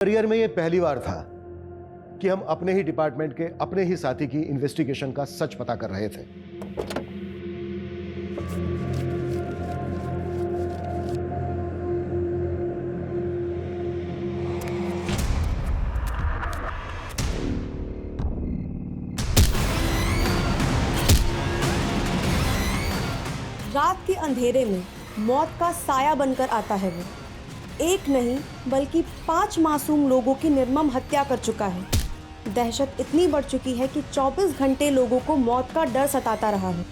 Career में ये पहली बार था कि हम अपने ही डिपार्टमेंट के अपने ही साथी की इन्वेस्टिगेशन का सच पता कर रहे थे। रात के अंधेरे में मौत का साया बनकर आता है वो। एक नहीं बल्कि 5 मासूम लोगों की निर्मम हत्या कर चुका है। दहशत इतनी बढ़ चुकी है कि 24 घंटे लोगों को मौत का डर सताता रहा है।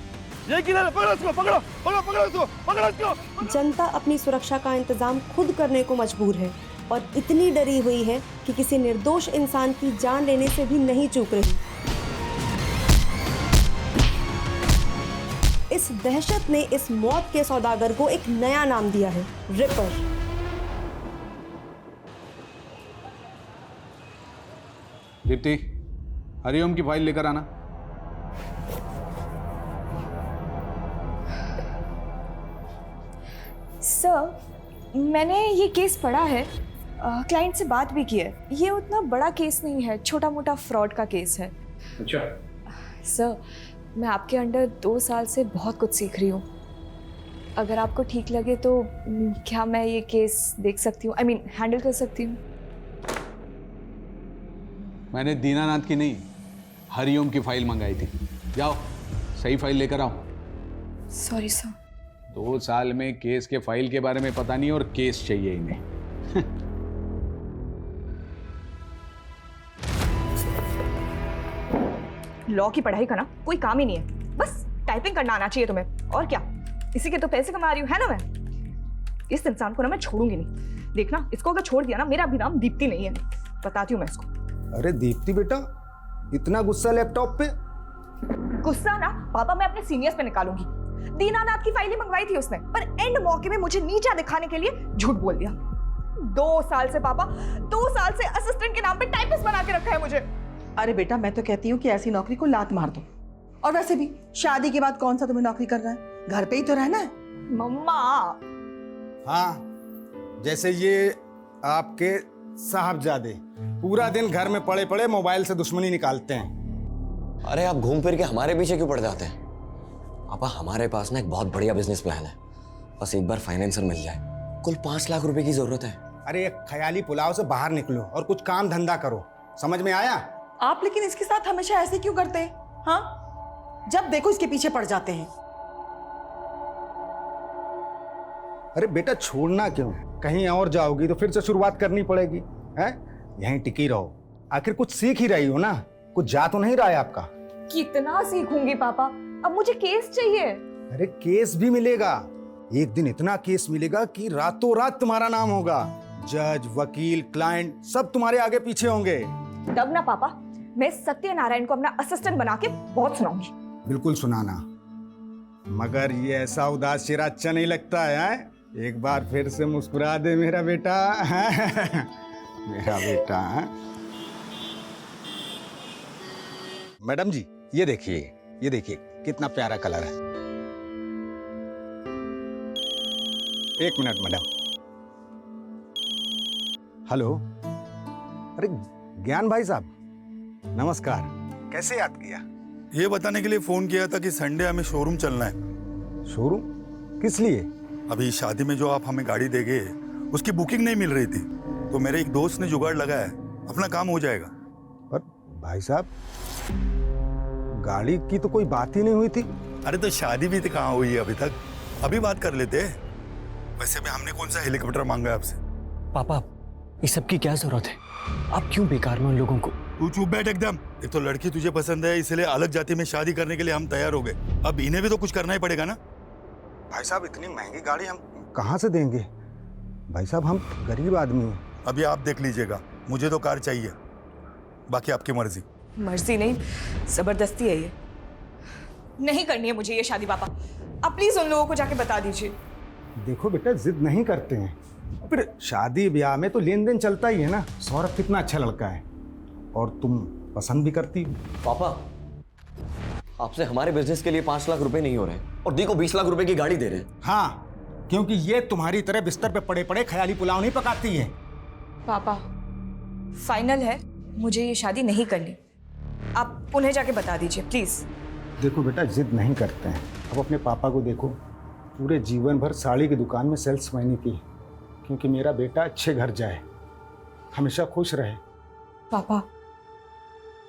ये किधर? पकड़ो इसको, पकड़ो पकड़ो पकड़ो इसको, पकड़ो इसको। जनता अपनी सुरक्षा का इंतजाम खुद करने को मजबूर है और इतनी डरी हुई है कि किसी निर्दोष इंसान की जान लेने से भी नहीं चूक रही। इस दहशत ने इस मौत के सौदागर को एक नया नाम दिया है, रिपर। दीप्ति, हरिओम की फाइल लेकर आना। सर, मैंने ये केस पढ़ा है, क्लाइंट से बात भी की है। ये उतना बड़ा केस नहीं है, छोटा मोटा फ्रॉड का केस है। अच्छा। सर, मैं आपके अंडर 2 साल से बहुत कुछ सीख रही हूँ। अगर आपको ठीक लगे तो क्या मैं ये केस देख सकती हूँ, हैंडल कर सकती हूँ? मैंने दीनानाथ की नहीं, हरिओम की फाइल मंगाई थी। जाओ, सही फाइल लेकर आओ। Sorry sir. 2 साल में केस के फाइल के बारे में पता नहीं और केस चाहिए इन्हें। लॉ की पढ़ाई करना कोई काम ही नहीं है, बस टाइपिंग करना आना चाहिए तुम्हें, और क्या। इसी के तो पैसे कमा रही हूँ, है ना। मैं इस इंसान को ना मैं छोड़ूंगी नहीं। देखना, इसको अगर छोड़ दिया ना, मेरा भी नाम दीप्ति नहीं है, बताती हूँ मैं इसको। अरे दीप्ति बेटा, इतना गुस्सा लैपटॉप पे? गुस्सा ना पापा मैं अपने सीनियर्स पे निकालूंगी। दीनानाथ की फाइलें मंगवाई थी उसने, पर एंड मौके में मुझे नीचा दिखाने के लिए झूठ बोल दिया। 2 साल से पापा, 2 साल से असिस्टेंट के नाम पे टाइपिस्ट बना के रखा है मुझे। अरे बेटा, मैं तो कहती हूँ कि ऐसी नौकरी को लात मार दो। और वैसे भी शादी के बाद कौन सा तुम्हें नौकरी करना है, घर पे ही तो रहना है। मम्मा। हाँ, जैसे ये आपके साहबजादे पूरा दिन घर में पड़े पड़े मोबाइल से दुश्मनी निकालते हैं। अरे आप घूम फिर के हमारे पीछे क्यों पड़ जाते हैं? पापा, हमारे पास ना एक बहुत बढ़िया बिजनेस प्लान है, बस एक बार फाइनेंसर मिल जाए। कुल 5 लाख रुपए की जरूरत है। अरे एक ख्याली पुलाव से बाहर निकलो और कुछ काम धंधा करो, समझ में आया? आप लेकिन इसके साथ हमेशा ऐसे क्यों करते हैं? हाँ, जब देखो इसके पीछे पड़ जाते हैं। अरे बेटा, छोड़ना क्यों? कहीं और जाओगी तो फिर से शुरुआत करनी पड़ेगी, हैं? यहीं टिकी रहो, आखिर कुछ सीख ही रही हो ना, कुछ जा तो नहीं रहा है आपका। कितना सीखूंगी पापा, अब मुझे केस चाहिए। अरे केस भी मिलेगा, एक दिन इतना केस मिलेगा कि रातों रात तुम्हारा नाम होगा। जज, वकील, क्लाइंट सब तुम्हारे आगे पीछे होंगे। तब ना पापा, मैं सत्यनारायण को अपना असिस्टेंट बना के बहुत सुनाऊंगी। बिल्कुल सुनाना, मगर ये ऐसा उदास चेहरा अच्छा नहीं लगता है। एक बार फिर से मुस्कुरा दे मेरा बेटा। मेरा बेटा। मैडम जी, ये देखिए कितना प्यारा कलर है। एक मिनट मैडम। हेलो, अरे ज्ञान भाई साहब, नमस्कार। कैसे याद किया? ये बताने के लिए फोन किया था कि संडे हमें शोरूम चलना है। शोरूम? किस लिए? अभी शादी में जो आप हमें गाड़ी देंगे उसकी बुकिंग नहीं मिल रही थी, तो मेरे एक दोस्त ने जुगाड़ लगाया है, अपना काम हो जाएगा। पर भाई साहब, गाड़ी की तो कोई बात ही नहीं हुई थी। अरे तो शादी भी तो कहाँ हुई है अभी तक, अभी बात कर लेते हैं। वैसे भी हमने कौन सा हेलीकॉप्टर मांगा है आपसे? पापा, इस सब की क्या जरूरत है? आप क्यों बेकार में उन लोगों को? तू चुप बैठ एकदम। एक तो लड़की तुझे पसंद है, इसलिए अलग जाति में शादी करने के लिए हम तैयार हो गए। अब इन्हें भी तो कुछ करना ही पड़ेगा ना। भाई साहब, इतनी महंगी गाड़ी हम कहाँ से देंगे? भाई साहब, हम गरीब आदमी हैं। अभी आप देख लीजिएगा, मुझे तो कार चाहिए, बाकी आपकी मर्जी। मर्जी नहीं, जबरदस्ती है ये। नहीं करनी है मुझे ये शादी पापा, आप प्लीज उन लोगों को जाके बता दीजिए। देखो बेटा, जिद नहीं करते हैं, फिर शादी ब्याह में तो लेन देन चलता ही है ना। सौरभ कितना अच्छा लड़का है और तुम पसंद भी करती हो। पापा, आपसे हमारे बिजनेस के लिए 5 लाख रुपए नहीं हो रहे और दी को 20 लाख रुपए की गाड़ी दे रहे हैं। हाँ, क्योंकि ये तुम्हारी तरह बिस्तर पे पड़े पड़े ख्याली पुलाव नहीं पकाती है। पापा, फाइनल है, मुझे ये शादी नहीं करनी। आप उन्हें जाके बता दीजिए प्लीज। देखो बेटा, जिद नहीं करते हैं। अब अपने पापा को देखो, पूरे जीवन भर साड़ी की दुकान में सेल्समैनी की, क्योंकि मेरा बेटा अच्छे घर जाए, हमेशा खुश रहे। पापा,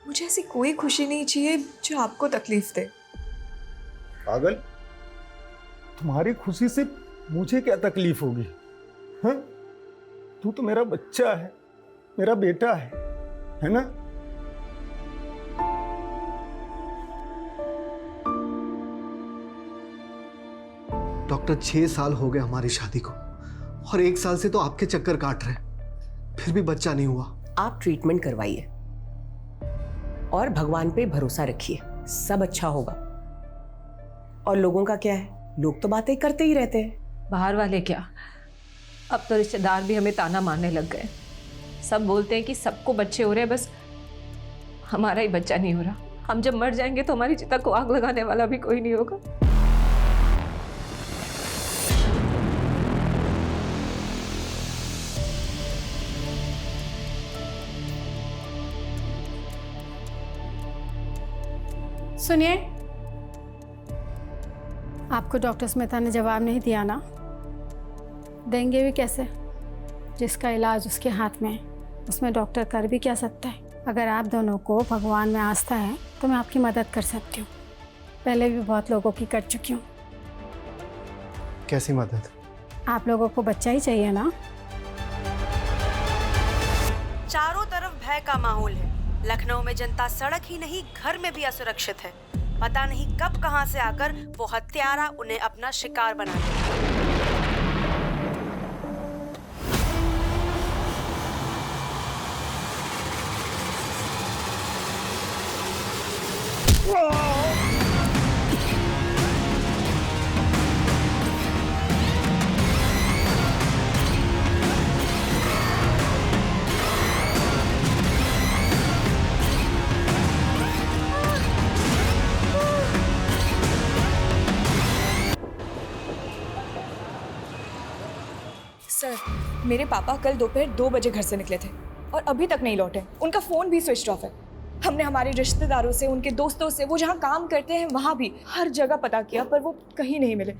मुझे ऐसी कोई खुशी नहीं चाहिए जो आपको तकलीफ दे। पागल, तुम्हारी खुशी से मुझे क्या तकलीफ होगी? हाँ, तू तो मेरा बच्चा है, मेरा बेटा है ना? डॉक्टर 6 साल हो गए हमारी शादी को और 1 साल से तो आपके चक्कर काट रहे, फिर भी बच्चा नहीं हुआ। आप ट्रीटमेंट करवाइए और भगवान पे भरोसा रखिए, सब अच्छा होगा। और लोगों का क्या है, लोग तो बातें करते ही रहते हैं। बाहर वाले क्या, अब तो रिश्तेदार भी हमें ताना मारने लग गए। सब बोलते हैं कि सबको बच्चे हो रहे हैं, बस हमारा ही बच्चा नहीं हो रहा। हम जब मर जाएंगे तो हमारी चिता को आग लगाने वाला भी कोई नहीं होगा। सुनिए, आपको डॉक्टर स्मिता ने जवाब नहीं दिया ना? देंगे भी कैसे? जिसका इलाज उसके हाथ में है, उसमें डॉक्टर कर भी क्या सकता है? अगर आप दोनों को भगवान में आस्था है तो मैं आपकी मदद कर सकती हूँ। पहले भी बहुत लोगों की कर चुकी हूँ। कैसी मदद? आप लोगों को बच्चा ही चाहिए ना? चारों तरफ भय का माहौल है। लखनऊ में जनता सड़क ही नहीं घर में भी असुरक्षित है। पता नहीं कब कहां से आकर वो हत्यारा उन्हें अपना शिकार बना ले। सर, मेरे पापा कल दोपहर 2 बजे घर से निकले थे और अभी तक नहीं लौटे। उनका फ़ोन भी स्विच ऑफ है। हमने हमारे रिश्तेदारों से, उनके दोस्तों से, वो जहाँ काम करते हैं वहाँ भी हर जगह पता किया, पर वो कहीं नहीं मिले।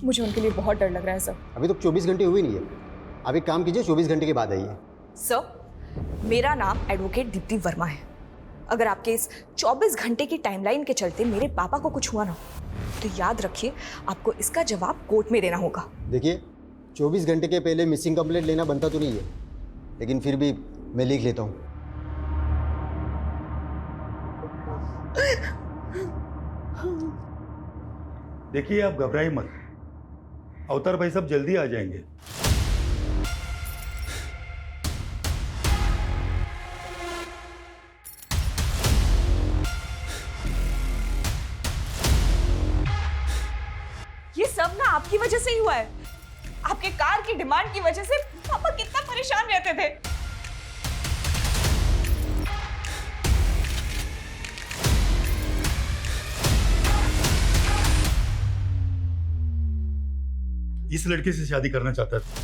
मुझे उनके लिए बहुत डर लग रहा है सर। अभी तक 24 घंटे हुए नहीं है। आप एक काम कीजिए, 24 घंटे के बाद आइए। सर, मेरा नाम एडवोकेट दीप्ति वर्मा है। अगर आपके इस 24 घंटे की टाइमलाइन के चलते मेरे पापा को कुछ हुआ ना, तो याद रखिए आपको इसका जवाब कोर्ट में देना होगा। देखिए, 24 घंटे के पहले मिसिंग कंप्लेंट लेना बनता तो नहीं है, लेकिन फिर भी मैं लिख लेता हूँ। देखिए, आप घबराइए मत, अवतार भाई सब जल्दी आ जाएंगे। ये सब ना आपकी वजह से ही हुआ है। आपके कार की डिमांड की वजह से पापा कितना परेशान रहते थे। इस लड़के से शादी करना चाहता था,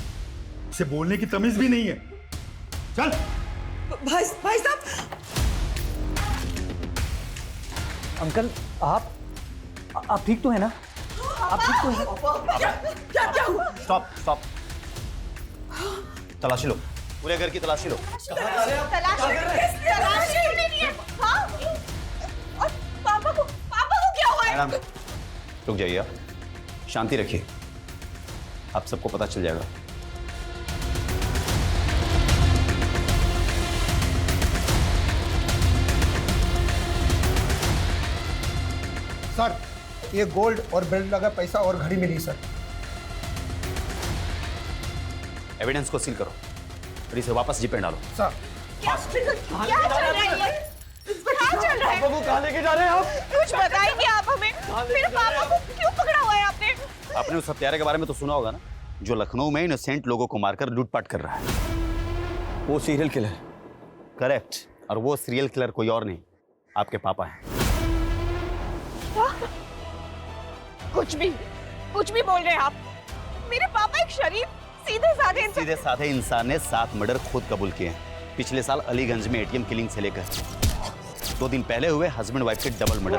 इसे बोलने की तमीज भी नहीं है। चल भाई साहब। अंकल, आप ठीक तो है ना? आप ठीक तो है? क्या हुआ? स्टॉप। तलाशी लो, पूरे घर की तलाशी लो। पापा को क्या हुआ है? रुक जाइए, आप शांति रखिए, आप सबको पता चल जाएगा। सर, ये गोल्ड और बेल्ट लगा पैसा और घड़ी मिली सर। एविडेंस को सील करो और इसे वापस जीप पे डालो। सर, क्या चल रहा है? पापा को कहाँ लेके जा रहे हैं आप? कुछ बताएंगे आप हमें? मेरे पापा को क्यों पकड़ा हुआ है आपने? आपने उस हत्यारे के बारे में तो सुना होगा ना, जो लखनऊ में इनोसेंट लोगों को मारकर लूटपाट कर रहा है। वो सीरियल किलर। करेक्ट, और वो सीरियल किलर कोई और नहीं, आपके पापा हैं। कुछ भी बोल रहे हैं आप। मेरे पापा एक शरीफ सीधे साधे इंसान ने 7 मर्डर खुद कबूल किए हैं। पिछले साल अलीगंज में एटीएम किलिंग से लेकर 2 दिन पहले हुए हस्बैंड वाइफ के डबल मर्डर,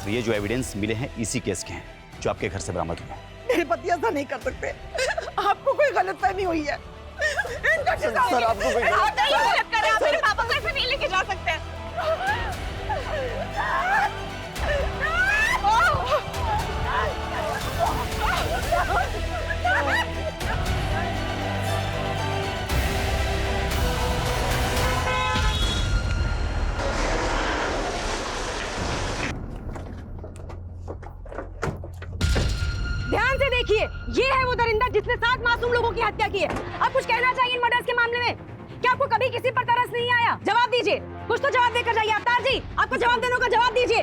तो ये जो एविडेंस मिले हैं इसी केस के हैं जो आपके घर से बरामद हुए। मेरे पति ऐसा नहीं कर सकते। आपको कोई गलतफहमी हुई है। सर, आपको कोई गलत कर रहे हैं। आप मेरे पापा को ऐसे नहीं लेके जा सकते। ध्यान से देखिए, ये है वो दरिंदा जिसने 7 मासूम लोगों की हत्या की है। अब कुछ कहना चाहिए इन मर्डर्स के मामले में? क्या आपको कभी किसी पर तरस नहीं आया? जवाब दीजिए, कुछ तो जवाब देकर जाइए। अवतार जी, आपको जवाब देने का जवाब दीजिए।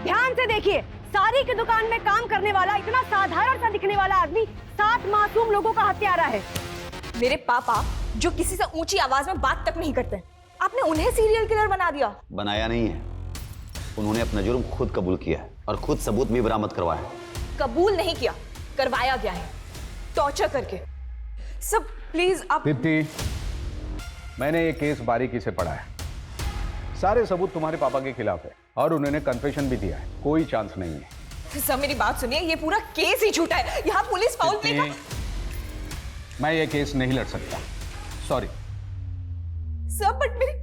ध्यान से देखिए, सारी की दुकान में काम करने वाला इतना साधारण सा दिखने वाला आदमी 7 मासूम लोगों का हत्यारा है। मेरे पापा जो किसी से ऊंची आवाज में बात तक नहीं करते, आपने उन्हें सीरियल किलर बना दिया। बनाया नहीं है, उन्होंने अपना जुर्म खुद कबूल किया है और खुद सबूत भी बरामद करवाया है। कबूल नहीं किया, करवाया गया है, टॉर्चर करके। सब प्लीज आप। दीप्ति, मैंने ये केस बारीकी से पढ़ा है। सारे सबूत तुम्हारे पापा के खिलाफ है और उन्होंने कन्फेशन भी दिया है। कोई चांस नहीं है। सब मेरी बात सुनिए, ये पूरा केस ही झूठा है। यहाँ पुलिस फाउल प्ले का। मैं ये केस नहीं लड़ सकता, सॉरी। सब बट मेरी।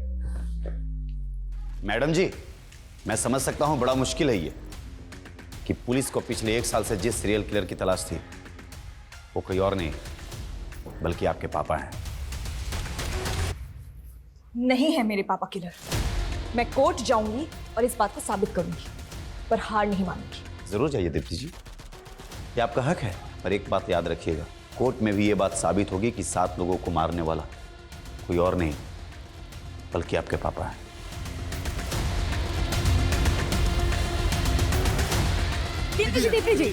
मैडम जी, मैं समझ सकता हूं बड़ा मुश्किल है ये कि पुलिस को पिछले 1 साल से जिस सीरियल किलर की तलाश थी वो कोई और नहीं बल्कि आपके पापा हैं। नहीं है मेरे पापा किलर। मैं कोर्ट जाऊंगी और इस बात को साबित करूंगी, पर हार नहीं मानूंगी। जरूर जाइए दीप्ति जी, ये आपका हक है, पर एक बात याद रखिएगा, कोर्ट में भी ये बात साबित होगी कि 7 लोगों को मारने वाला कोई और नहीं बल्कि आपके पापा हैं। दीप्ति जी,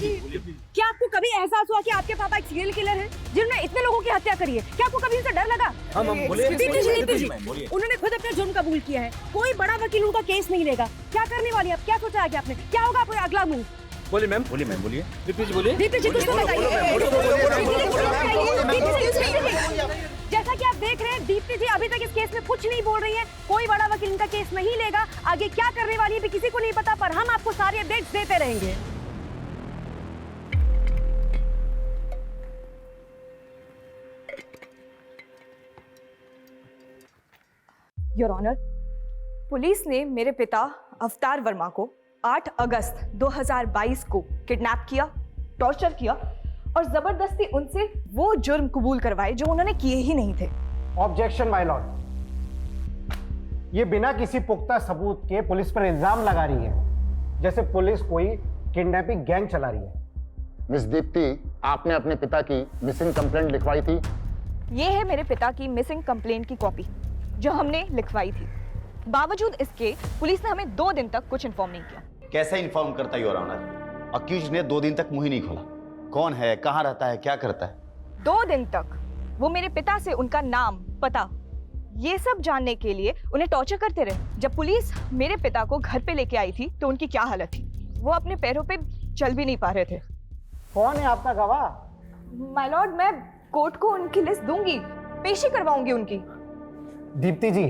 क्या आपको कभी एहसास हुआ कि आपके पापा एक सीरियल किलर हैं जिन्होंने इतने लोगों की हत्या करी है? क्या आपको कभी उनसे डर लगा? दीप्ति जी, उन्होंने खुद अपना जुर्म कबूल किया है। कोई बड़ा वकील उनका केस नहीं लेगा। क्या करने वाली आप? क्या सोचा आगे आपने? क्या होगा आपका अगला मूव? बोलिए मैम, बोलिए मैम, बोलिए। दीप्ति जी बोलिए। दीप्ति जी कुछ तो बताइए। जैसा कि आप देख रहे हैं, दीप्ति जी अभी तक इस केस में कुछ नहीं बोल रही हैं। कोई बड़ा वकील इनका केस नहीं लेगा। आगे क्या करने वाली है भी किसी को नहीं पता, पर हम आपको सारी अपडेट्स देते रहेंगे। योर ऑनर, पुलिस ने मेरे पिता अवतार वर्मा को 8 अगस्त 2022 को किडनैप किया, टॉर्चर किया और जबरदस्ती उनसे वो जुर्म कबूल करवाए जो उन्होंने किए ही नहीं थे। ऑब्जेक्शन माय लॉर्ड, ये बिना किसी पुख्ता सबूत के पुलिस पर इल्जाम लगा रही है, जैसे पुलिस कोई किडनैपिंग गैंग चला रही है। मिस दीप्ति, आपने अपने पिता की मिसिंग कंप्लेंट लिखवाई थी। ये है मेरे पिता की मिसिंग कंप्लेंट की कॉपी जो हमने लिखवाई थी। बावजूद इसके पुलिस ने हमें 2 दिन तक कुछ इन्फॉर्म नहीं किया। कैसे इन्फॉर्म करता योर ऑनर? अक्यूज ने 2 दिन तक मुंह ही नहीं खोला। कौन है, कहाँ रहता है, क्या करता है? 2 दिन तक वो मेरे पिता से उनका नाम, पता, ये सब जानने के लिए उन्हें टॉर्चर करते रहे। जब पुलिस मेरे पिता को घर पे लेके आई थी तो उनकी क्या हालत थी, वो अपने पैरों पे चल भी नहीं पा रहे थे। कौन है आपका गवाह? माय लॉर्ड, मैं कोर्ट को उनकी लिस्ट दूंगी, पेशी करवाऊंगी उनकी। दीप्ति जी,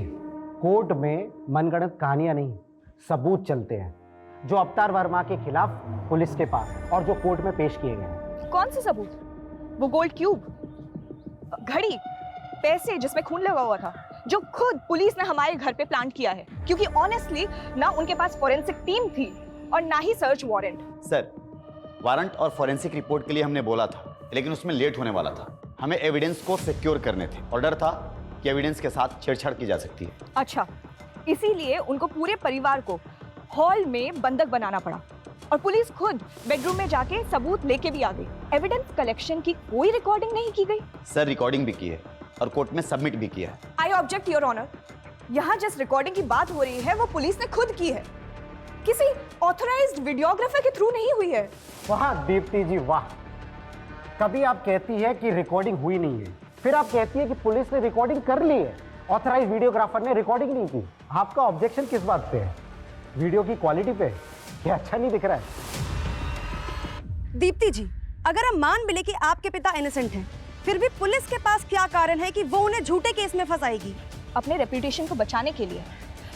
कोर्ट में मनगढ़ंत कहानियां नहीं, सबूत चलते हैं जो अवतार वर्मा के खिलाफ पुलिस के पास और जो कोर्ट में पेश किए गए हैं। कौन से सबूत? वो गोल्ड क्यूब, घड़ी, पैसे जिसमें खून लगा हुआ था, जो खुद पुलिस ने हमारे घर पे प्लांट किया है, क्योंकि ऑनेस्टली ना उनके पास फॉरेंसिक टीम थी और ना ही सर्च वारंट। सर, वारंट और फॉरेंसिक रिपोर्ट के लिए हमने बोला था, लेकिन उसमें लेट होने वाला था। हमें एविडेंस को सिक्योर करने थे और डर था कि एविडेंस के साथ छेड़छाड़ की जा सकती है। अच्छा, इसीलिए उनको पूरे परिवार को हॉल में बंधक बनाना पड़ा और पुलिस खुद बेडरूम में जाके सबूत लेके भी आ गई। एविडेंस कलेक्शन की कोई रिकॉर्डिंग नहीं की गई। सर, रिकॉर्डिंग भी की है और कोर्ट में सबमिट भी किया है। आई ऑब्जेक्ट योर ऑनर, यहाँ जिस रिकॉर्डिंग की बात हो रही है वो पुलिस ने खुद की है, किसी ऑथराइज्ड वीडियोग्राफर के थ्रू नहीं हुई है। वाह दीप्ति जी वाह, कभी आप कहती है कि रिकॉर्डिंग हुई नहीं है, फिर आप कहती है कि पुलिस ने रिकॉर्डिंग कर ली है, ऑथराइज्ड वीडियोग्राफर ने रिकॉर्डिंग नहीं की। आपका ऑब्जेक्शन किस बात पे है? वीडियो की क्वालिटी पे? क्या अच्छा नहीं दिख रहा है? दीप्ति जी, अगर हम मान भी ले कि आपके पिता इनोसेंट हैं, फिर भी पुलिस के पास क्या कारण है कि वो उन्हें झूठे केस में फंसाएगी? अपने रेपुटेशन को बचाने के लिए।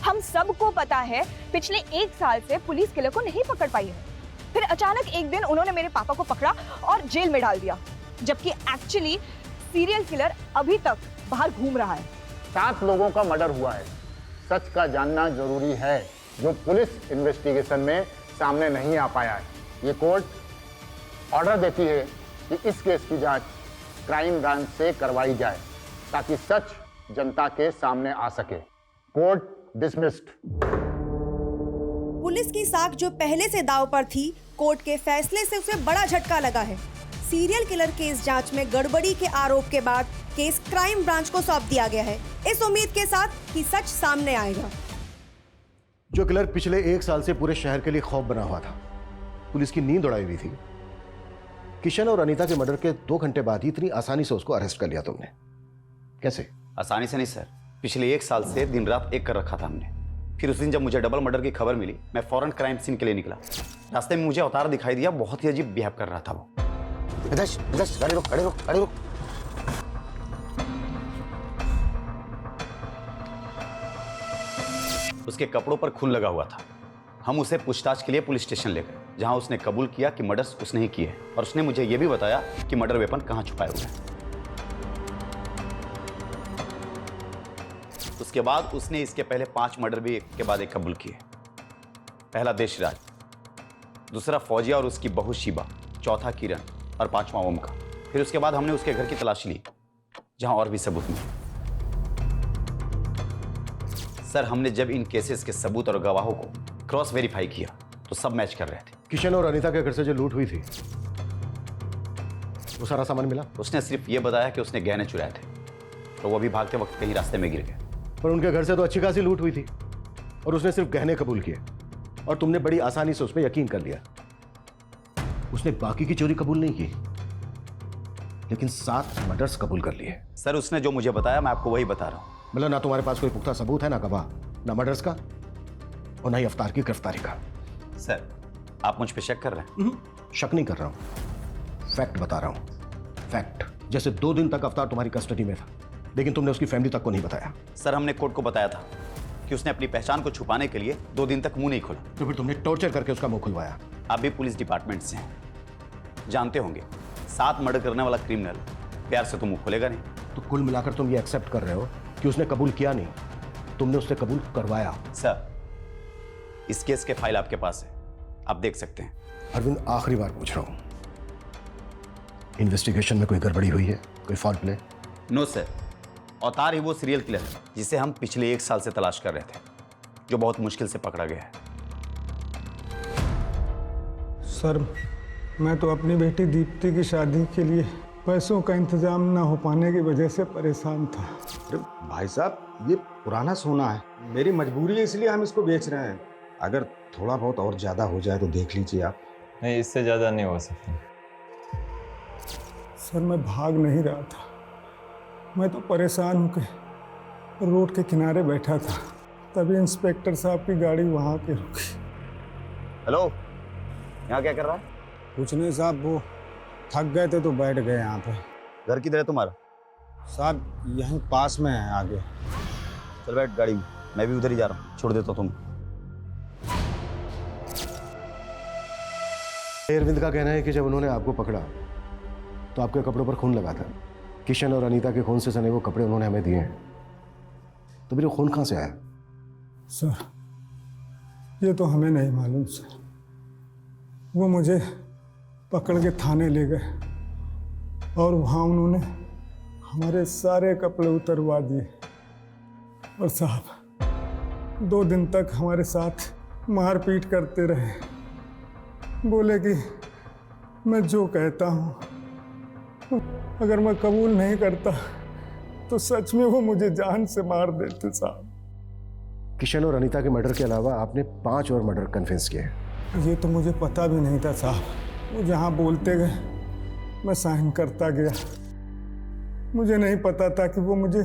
हम सबको पता है पिछले 1 साल से पुलिस किलर को नहीं पकड़ पाई है। फिर अचानक एक दिन उन्होंने मेरे पापा को पकड़ा और जेल में डाल दिया, जबकि एक्चुअली सीरियल किलर अभी तक बाहर घूम रहा है। 7 लोगों का मर्डर हुआ है। सच का जानना जरूरी है, जो पुलिस इन्वेस्टिगेशन में सामने नहीं आ पाया है। ये कोर्ट ऑर्डर देती है कि इस केस की जांच क्राइम ब्रांच से करवाई जाए, ताकि सच जनता के सामने आ सके। Court dismissed. पुलिस की साख जो पहले से दांव पर थी, कोर्ट के फैसले से उसे बड़ा झटका लगा है। सीरियल किलर केस जांच में गड़बड़ी के आरोप के बाद केस क्राइम ब्रांच को सौंप दिया गया है, इस उम्मीद के साथ कि सच सामने आएगा। जो किलर पिछले 1 साल से पूरे शहर के लिए खौफ बना हुआ था, पुलिस की नींद उड़ाई हुई थी, किशन और अनीता के मर्डर के 2 घंटे बाद ही इतनी आसानी से उसको अरेस्ट कर लिया तुमने। कैसे? आसानी से नहीं सर, पिछले 1 साल से दिन रात एक कर रखा था हमने। फिर उस दिन जब मुझे डबल मर्डर की खबर मिली, मैं फौरन क्राइम सीन के लिए निकला। रास्ते में मुझे अवतार दिखाई दिया, बहुत ही अजीब बिहेव कर रहा था वो। गाड़ी रोक, गाड़ी रोक, गाड़ी रोक। उसके कपड़ों पर खून लगा हुआ था। हम उसे पूछताछ के लिए पुलिस स्टेशन ले गए, जहां उसने कबूल किया कि मर्डर्स उसने ही किए, और उसने मुझे यह भी बताया कि मर्डर वेपन कहां छुपाए हुए हैं। उसके बाद उसने इसके पहले 5 मर्डर भी एक के बाद एक कबूल किए। पहला देशराज, दूसरा फौजिया और उसकी बहू शिबा, चौथा किरण और 5वां ओमकार। फिर उसके बाद हमने उसके घर की तलाशी ली, जहां और भी सबूत मिले। सर, हमने जब इन केसेस के सबूत और गवाहों को क्रॉस वेरीफाई किया तो सब मैच कर रहे थे। किशन और अनीता के घर से जो लूट हुई थी, वो सारा सामान मिला? उसने सिर्फ ये बताया कि उसने गहने चुराए थे, तो वो अभी भागते वक्त कहीं रास्ते में गिर गए। पर उनके घर से तो अच्छी खासी लूट हुई थी, और उसने सिर्फ गहने कबूल किए, और तुमने बड़ी आसानी से उस पर यकीन कर लिया। उसने बाकी की चोरी कबूल नहीं की, लेकिन 7 मर्डर्स कबूल कर लिए। सर, उसने जो मुझे बताया मैं आपको वही बता रहा हूं। मतलब ना तुम्हारे पास कोई पुख्ता सबूत है, ना गवाह, ना मर्डर्स का, और ना ही अवतार की गिरफ्तारी का। सर, आप मुझ पे शक कर रहे हैं? शक नहीं कर रहा हूं, फैक्ट बता रहा हूं। फैक्ट। जैसे 2 दिन तक अवतार तुम्हारी कस्टडी में था, लेकिन तुमने उसकी फैमिली तक को नहीं बताया। सर, हमने कोर्ट को बताया था कि उसने अपनी पहचान को छुपाने के लिए 2 दिन तक मुंह नहीं खोला। तो फिर तुमने टॉर्चर करके उसका मुंह खुलवाया। आप भी पुलिस डिपार्टमेंट से हैं, जानते होंगे 7 मर्डर करने वाला क्रिमिनल प्यार से तो मुंह खोलेगा नहीं। तो कुल मिलाकर तुम ये एक्सेप्ट कर रहे हो कि उसने कबूल किया नहीं, तुमने उससे कबूल करवाया। सर, इस केस के फाइल आपके पास है, आप देख सकते हैं। अरविंद, आखिरी बार पूछ रहा हूं, इन्वेस्टिगेशन में कोई गड़बड़ी हुई है, कोई फॉल प्ले? नो सर, अवतार ही वो सीरियल किलर है जिसे हम पिछले 1 साल से तलाश कर रहे थे, जो बहुत मुश्किल से पकड़ा गया है। सर, मैं तो अपनी बेटी दीप्ति की शादी के लिए पैसों का इंतजाम ना हो पाने की वजह से परेशान था। अरे भाई साहब, ये पुराना सोना है, मेरी मजबूरी है, इसलिए हम इसको बेच रहे हैं। अगर थोड़ा बहुत और ज़्यादा हो जाए तो देख लीजिए आप। नहीं, इससे ज़्यादा नहीं हो सकता। सर, मैं भाग नहीं रहा था, मैं तो परेशान होकर रोड के किनारे बैठा था, तभी इंस्पेक्टर साहब की गाड़ी वहाँ पे रुकी। हेलो, यहाँ क्या कर रहा है? कुछ नहीं साहब, वो थक गए थे तो बैठ गए यहाँ पे। घर किधर है तुम्हारा? साहब, यहीं पास में है आगे। चल बैठ गाड़ी में, मैं भी उधर ही जा रहा हूँ, छोड़ देता तुम। अरविंद का कहना है कि जब उन्होंने आपको पकड़ा तो आपके कपड़ों पर खून लगा था। किशन और अनीता के खून से सने वो कपड़े उन्होंने हमें दिए हैं, तो फिर वो खून कहाँ से आया? सर, ये तो हमें नहीं मालूम सर। वो मुझे पकड़ के थाने ले गए और वहाँ उन्होंने हमारे सारे कपड़े उतरवा दिए, और साहब 2 दिन तक हमारे साथ मारपीट करते रहे। बोले कि मैं जो कहता हूँ, अगर मैं कबूल नहीं करता तो सच में वो मुझे जान से मार देते साहब। किशन और अनीता के मर्डर के अलावा आपने 5 और मर्डर कन्फेस किए। ये तो मुझे पता भी नहीं था साहब, वो जहाँ बोलते गए मैं साइन करता गया। मुझे नहीं पता था कि वो मुझे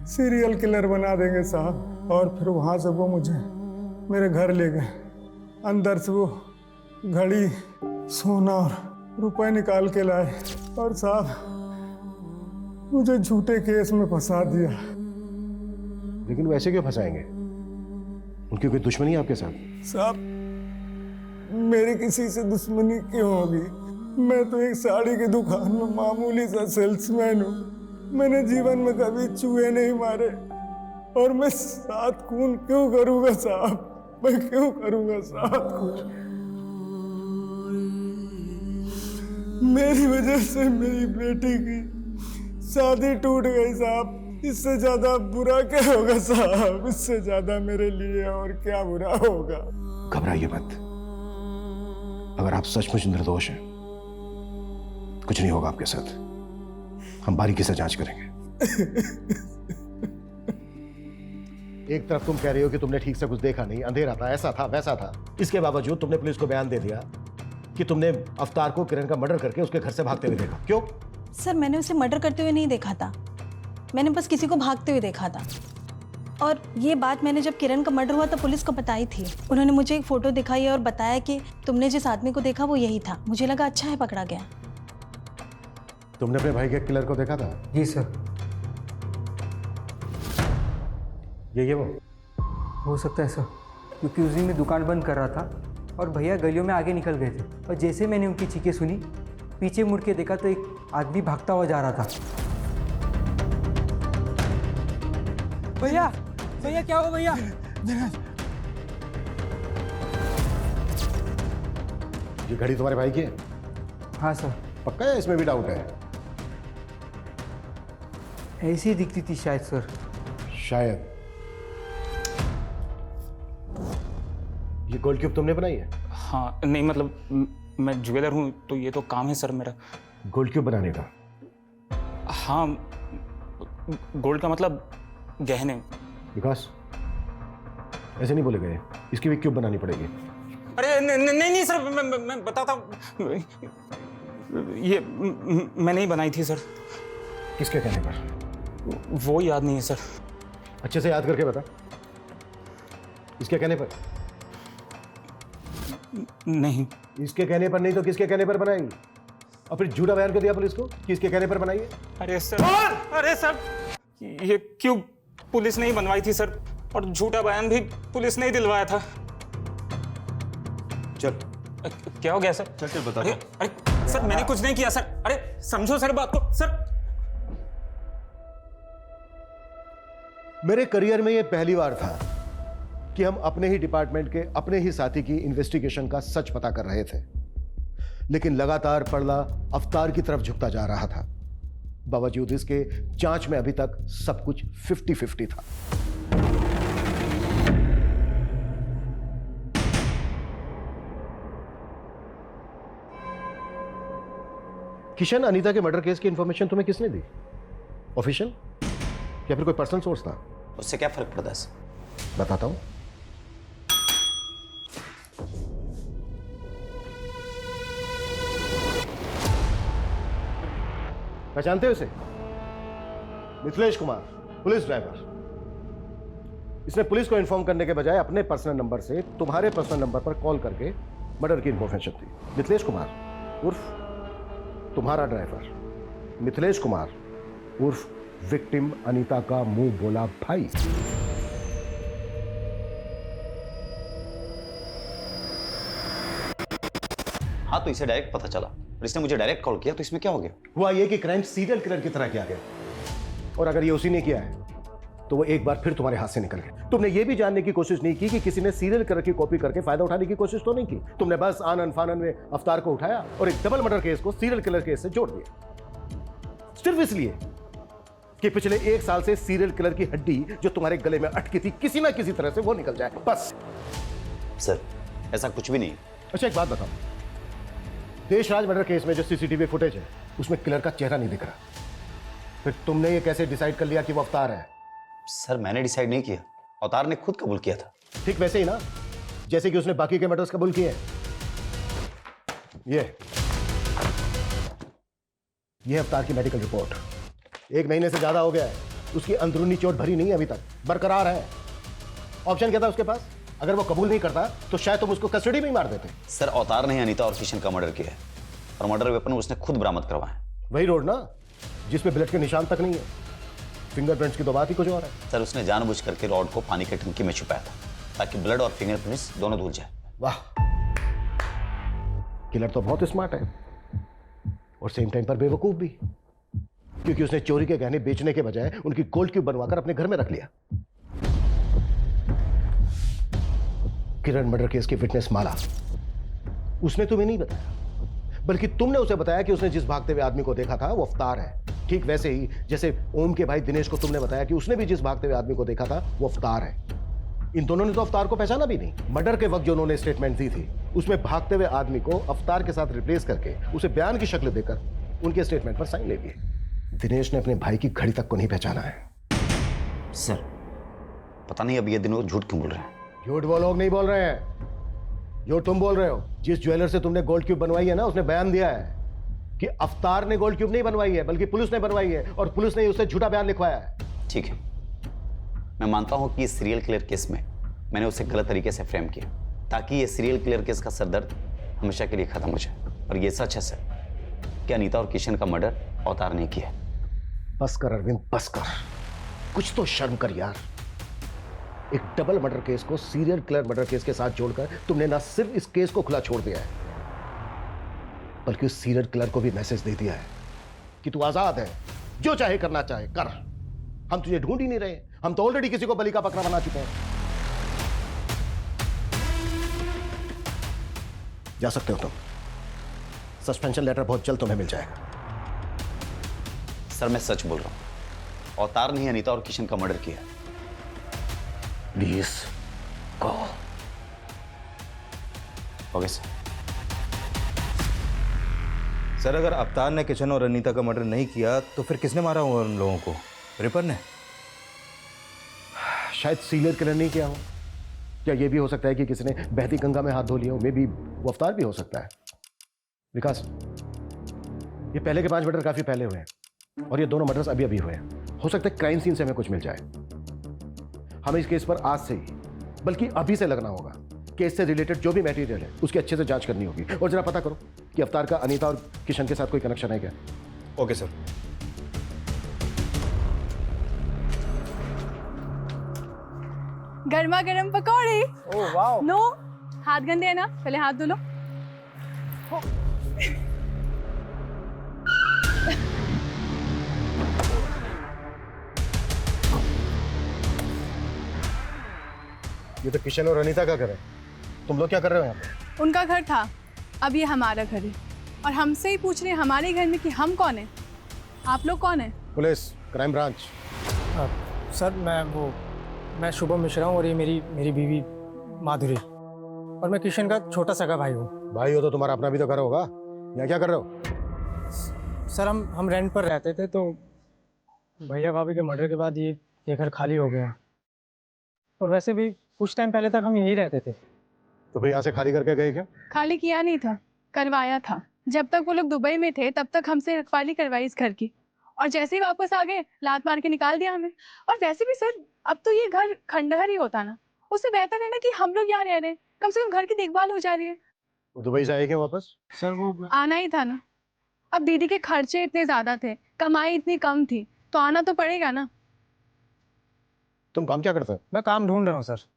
सीरियल किलर बना देंगे साहब। और फिर वहाँ से वो मुझे मेरे घर ले गए, अंदर से वो घड़ी, सोना और रुपए निकाल के लाए। और साहब मुझे झूठे केस में फंसा दिया। लेकिन वो ऐसे क्यों फंसाएंगे? उनकी कोई दुश्मनी है आपके साथ? साहब, मेरी किसी से दुश्मनी क्यों होगी? मैं तो एक साड़ी की दुकान में मामूली सा सेल्समैन हूँ। मैंने जीवन में कभी चूहे नहीं मारे, और मैं 7 खून क्यों करूँगा साहब? मैं क्यों करूँगा 7 खून? मेरी वजह से मेरी बेटी की शादी टूट गई साहब। इससे ज्यादा बुरा क्या होगा साहब? इससे ज्यादा मेरे लिए और क्या बुरा होगा? घबराइए मत। अगर आप सचमुच निर्दोष हैं, कुछ नहीं होगा आपके साथ। हम बारीकी से जांच करेंगे। एक तरफ तुम कह रही हो कि तुमने ठीक से कुछ देखा नहीं, अंधेरा था, ऐसा था, वैसा था। इसके बावजूद तुमने पुलिस को बयान दे दिया कि तुमने अवतार को किरण का मर्डर करके उसके घर से भागते हुए देखा। क्यों? सर, मैंने उसे मर्डर करते हुए नहीं देखा था। मैंने बस किसी को भागते हुए देखा था। और ये बात मैंने जब किरण का मर्डर हुआ तो पुलिस को बताई थी। उन्होंने मुझे एक फ़ोटो दिखाई और बताया कि तुमने जिस आदमी को देखा वो यही था। मुझे लगा अच्छा है, पकड़ा गया। तुमने अपने भाई के किलर को देखा था? जी सर। ये वो हो सकता है सर, क्योंकि उस दिन मैं दुकान बंद कर रहा था और भैया गलियों में आगे निकल गए थे, और जैसे मैंने उनकी चीखें सुनी, पीछे मुड़ के देखा तो एक आदमी भागता हुआ जा रहा था। भैया, भैया क्या हुआ भैया? ये घड़ी तुम्हारे भाई की है? हाँ सर। पक्का है? इसमें भी डाउट है? ऐसी दिखती थी शायद सर। शायद। ये गोल्ड क्यूब तुमने बनाई है? हाँ, नहीं मतलब मैं ज्वेलर हूँ तो ये तो काम है सर मेरा। गोल्ड क्यूब बनाने का? हाँ, गोल्ड का मतलब गहने। विकास, ऐसे नहीं बोले गए। इसकी भी क्यूब बनानी पड़ेगी। अरे नहीं सर, मैं बताता हूँ। ये मैंने ही बनाई थी सर। किसके कहने पर? वो याद नहीं है सर। अच्छे से याद करके बता। इसके कहने पर? नहीं। इसके कहने पर नहीं तो किसके कहने पर बनाई? और फिर झूठा बयान कर दिया पुलिस को कि इसके कहने पर बनाई है? अरे सर, ये क्यों पुलिस ने ही बनवाई थी सर, और झूठा बयान भी पुलिस ने ही दिलवाया था। चल। क्या हो गया सर? चल बता। अरे सर, मैंने कुछ नहीं किया सर। अरे समझो सर बात को। सर, मेरे करियर में यह पहली बार था कि हम अपने ही डिपार्टमेंट के अपने ही साथी की इन्वेस्टिगेशन का सच पता कर रहे थे, लेकिन लगातार पड़ला अवतार की तरफ झुकता जा रहा था। बावजूद इसके जांच में अभी तक सब कुछ 50-50 था। किशन, अनीता के मर्डर केस की इंफॉर्मेशन तुम्हें किसने दी? ऑफिशियल या फिर कोई पर्सनल सोर्स था? उससे क्या फर्क पड़ता है सर? बताता हूं। पहचानते हो इसे? Mithilesh Kumar, police driver. इसने पुलिस को इन्फॉर्म करने के बजाय अपने पर्सनल नंबर से तुम्हारे पर्सनल नंबर पर कॉल करके मर्डर की इंफॉर्मेशन दी। मिथिलेश कुमार उर्फ तुम्हारा ड्राइवर, मिथिलेश कुमार उर्फ विक्टिम अनीता का मुंह बोला भाई। हाँ, तो इसे डायरेक्ट पता चला और इसने मुझे डायरेक्ट कॉल किया, तो इसमें क्या हो गया? हुआ ये कि क्राइम सीरियल किलर की तरह किया गया, और अगर ये उसी ने किया है तो वो एक बार फिर तुम्हारे हाथ से निकल गया। तुमने ये भी जानने की कोशिश नहीं की कि किसी ने सीरियल किलर की कॉपी करके फायदा उठाने की कोशिश तो नहीं की। तुमने बस आनन फानन में अवतार को उठाया और एक डबल मर्डर केस को सीरियल किलर केस से जोड़ दिया, सिर्फ इसलिए कि पिछले 1 साल से सीरियल किलर की हड्डी जो तुम्हारे गले में अटकी थी किसी ना किसी तरह से वो निकल जाए, बस। सर, ऐसा कुछ भी नहीं। अच्छा, एक बात बताओ, देशराज मर्डर केस में जो सीसीटीवी फुटेज है उसमें किलर का चेहरा नहीं दिख रहा, फिर तुमने ये कैसे डिसाइड कर लिया कि वो अवतार है? सर, मैंने डिसाइड नहीं किया, अवतार ने खुद कबूल किया था। ठीक वैसे ही ना जैसे कि उसने बाकी के मर्डर्स कबूल किए। ये अवतार की मेडिकल रिपोर्ट 1 महीने से ज्यादा हो गया है, उसकी अंदरूनी चोट भरी नहीं है, अभी तक बरकरार है। ऑप्शन क्या था उसके पास? अगर वो कबूल नहीं करता तो शायद तुम उसको कस्टडी में ही मार देते। सर, अवतार ने अनीता और किशन का मर्डर किया है और मर्डर वेपन उसने खुद बरामद करवाया है। वही रोड ना जिसपे ब्लड के निशान तक नहीं है। फिंगरप्रिंट्स की तो बात ही कुछ और है। सर उसने जानबूझ करके रॉड को पानी की टंकी में छुपाया था ताकि ब्लड और फिंगरप्रिंट्स दोनों धुल जाए। वाह, किलर तो बहुत स्मार्ट है और सेम टाइम पर बेवकूफ भी, क्योंकि उसने चोरी के गहने बेचने के बजाय उनकी गोल्ड क्यूब बनवाकर अपने घर में रख लिया। किरण मर्डर केस की विटनेस माला, उसने तुम्हें नहीं बताया, बल्कि तुमने उसे बताया कि उसने जिस भागते हुए आदमी को देखा था वो अवतार है। ठीक वैसे ही जैसे ओम के भाई दिनेश को तुमने बताया कि उसने भी जिस भागते हुए आदमी को देखा था वो अवतार है। इन दोनों ने तो अवतार को पहचाना भी नहीं। मर्डर के वक्त जो उन्होंने स्टेटमेंट दी थी उसमें भागते हुए आदमी को अवतार के साथ रिप्लेस करके उसे बयान की शक्ल देकर उनके स्टेटमेंट पर साइन ले लिए। दिनेश ने अपने भाई की घड़ी तक को नहीं पहचाना है। सर पता नहीं अब ये दिनों झूठ क्यों बोल रहे हैं। झूठ वो लोग नहीं बोल रहे हैं जो तुम बोल रहे हो। जिस ज्वेलर से तुमने गोल्ड क्यूब बनवाई है ना, उसने बयान दिया है कि अवतार ने गोल्ड क्यूब नहीं बनवाई है बल्कि पुलिस ने बनवाई है, और पुलिस ने उससे झूठा बयान लिखवाया है। ठीक है, मैं मानता हूं कि इस सीरियल किलर केस में मैंने उसे गलत तरीके से फ्रेम किया ताकि ये सीरियल किलर केस का सरदर्द हमेशा के लिए खत्म हो जाए। और ये सच है सर कि अनीता और किशन का मर्डर अवतार ने किया। बस कर अरविंद, बस कर, कुछ तो शर्म कर यार। एक डबल मर्डर केस को सीरियल किलर मर्डर केस के साथ जोड़कर तुमने ना सिर्फ इस केस को खुला छोड़ दिया है, बल्कि उस सीरियल किलर को भी मैसेज दे दिया है कि तू आजाद है, जो चाहे करना चाहे कर, हम तुझे ढूंढ ही नहीं रहे, हम तो ऑलरेडी किसी को बलि का बकरा बना चुके हैं। जा सकते हो तुम, सस्पेंशन लेटर बहुत जल्द तुम्हें मिल जाएगा। सर मैं सच बोल रहा हूं, अवतार ने ही अनीता और किशन का मर्डर किया। Please go. Okay sir. Sir अगर अवतार ने किशन और अनीता का मर्डर नहीं किया तो फिर किसने मारा होगा उन लोगों को? रिपर ने? शायद सीरियल किलर नहीं किया हो। क्या ये भी हो सकता है कि किसी ने बहती गंगा में हाथ धो लिया हो? मे बी वो अवतार भी हो सकता है। विकास, ये पहले के 5 मर्डर काफी पहले हुए हैं और ये दोनों मर्डर्स अभी अभी हुए हैं। हो सकता है क्राइम सीन से हमें कुछ मिल जाए। हमें इस केस पर आज से ही, बल्कि अभी से लगना होगा। केस से रिलेटेड जो भी मटेरियल है उसकी अच्छे से जांच करनी होगी, और जरा पता करो कि अवतार का अनीता और किशन के साथ कोई कनेक्शन है क्या। Okay sir. गर्मा गर्म पकौड़े। ओह वाह। नो, हाथ गंदे है ना, पहले हाथ धो लो। ये तो किशन और अनीता का घर है, तुम लोग क्या कर रहे हो यहाँ पे? उनका घर था, अब ये हमारा घर है, और हमसे ही पूछ रहे हैं हमारे घर में कि हम कौन है। आप लोग कौन है? Police, crime branch. सर मैं शुभम मिश्रा हूँ और ये मेरी बीवी माधुरी, और मैं किशन का छोटा सगा भाई हूँ। भाई हो तो तुम्हारा अपना भी तो घर होगा, यहाँ क्या कर रहे हो? सर हम रेंट पर रहते थे, तो भैया भाभी के मर्डर के बाद ये घर खाली हो गया, और वैसे भी कुछ टाइम पहले तक हम यहीं रहते थे। तो भाई यहाँ से खाली करके गए क्या? खाली किया नहीं था, करवाया था। जब तक वो लोग दुबई में थे तब तक हमसे रखवाली करवाई इस घर की, और जैसे ही वापस आ गए लात मार के निकाल दिया हमें। और वैसे भी सर अब तो ये घर खंडहर ही होता ना, उससे बेहतर है ना कि हम लोग यहाँ रह रहे हैं, कम से कम घर की देखभाल हो जा रही है। दुबई से आए क्या वापस? सर वो आना ही था ना, अब दीदी के खर्चे इतने ज्यादा थे, कमाई इतनी कम थी, तो आना तो पड़ेगा ना। तुम काम क्या करते हो? मैं काम ढूंढ रहा हूँ सर।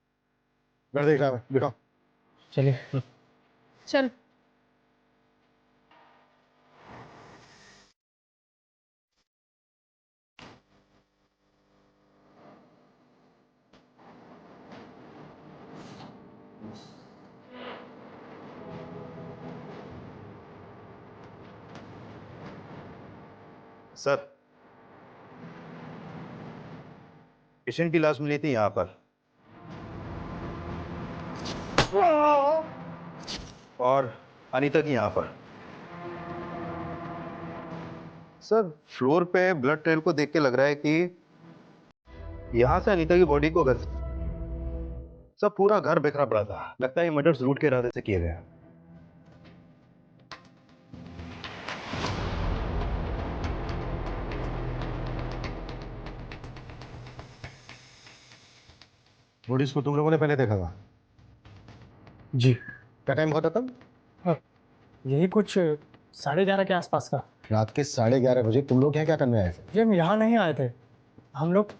घर देख रहा है, दिखाओ। चलिए। चल। सर किशन की लाश मिली थी यहाँ पर, और अनीता की यहाँ पर। सर फ्लोर पे ब्लड ट्रेल को देख के लग रहा है कि यहाँ से अनीता की बॉडी को सब पूरा घर बिखरा पड़ा था। लगता है ये मर्डर्स लूट के इरादे से किए गए हैं। बॉडीज को तुम लोगों ने पहले देखा था? जी। क्या टाइम हुआ था तब? यही कुछ 11:30 के आसपास का। रात के 11:30 बजे तुम लोग यहाँ क्या करने आए थे? ये हम यहाँ नहीं आए थे। हम लोग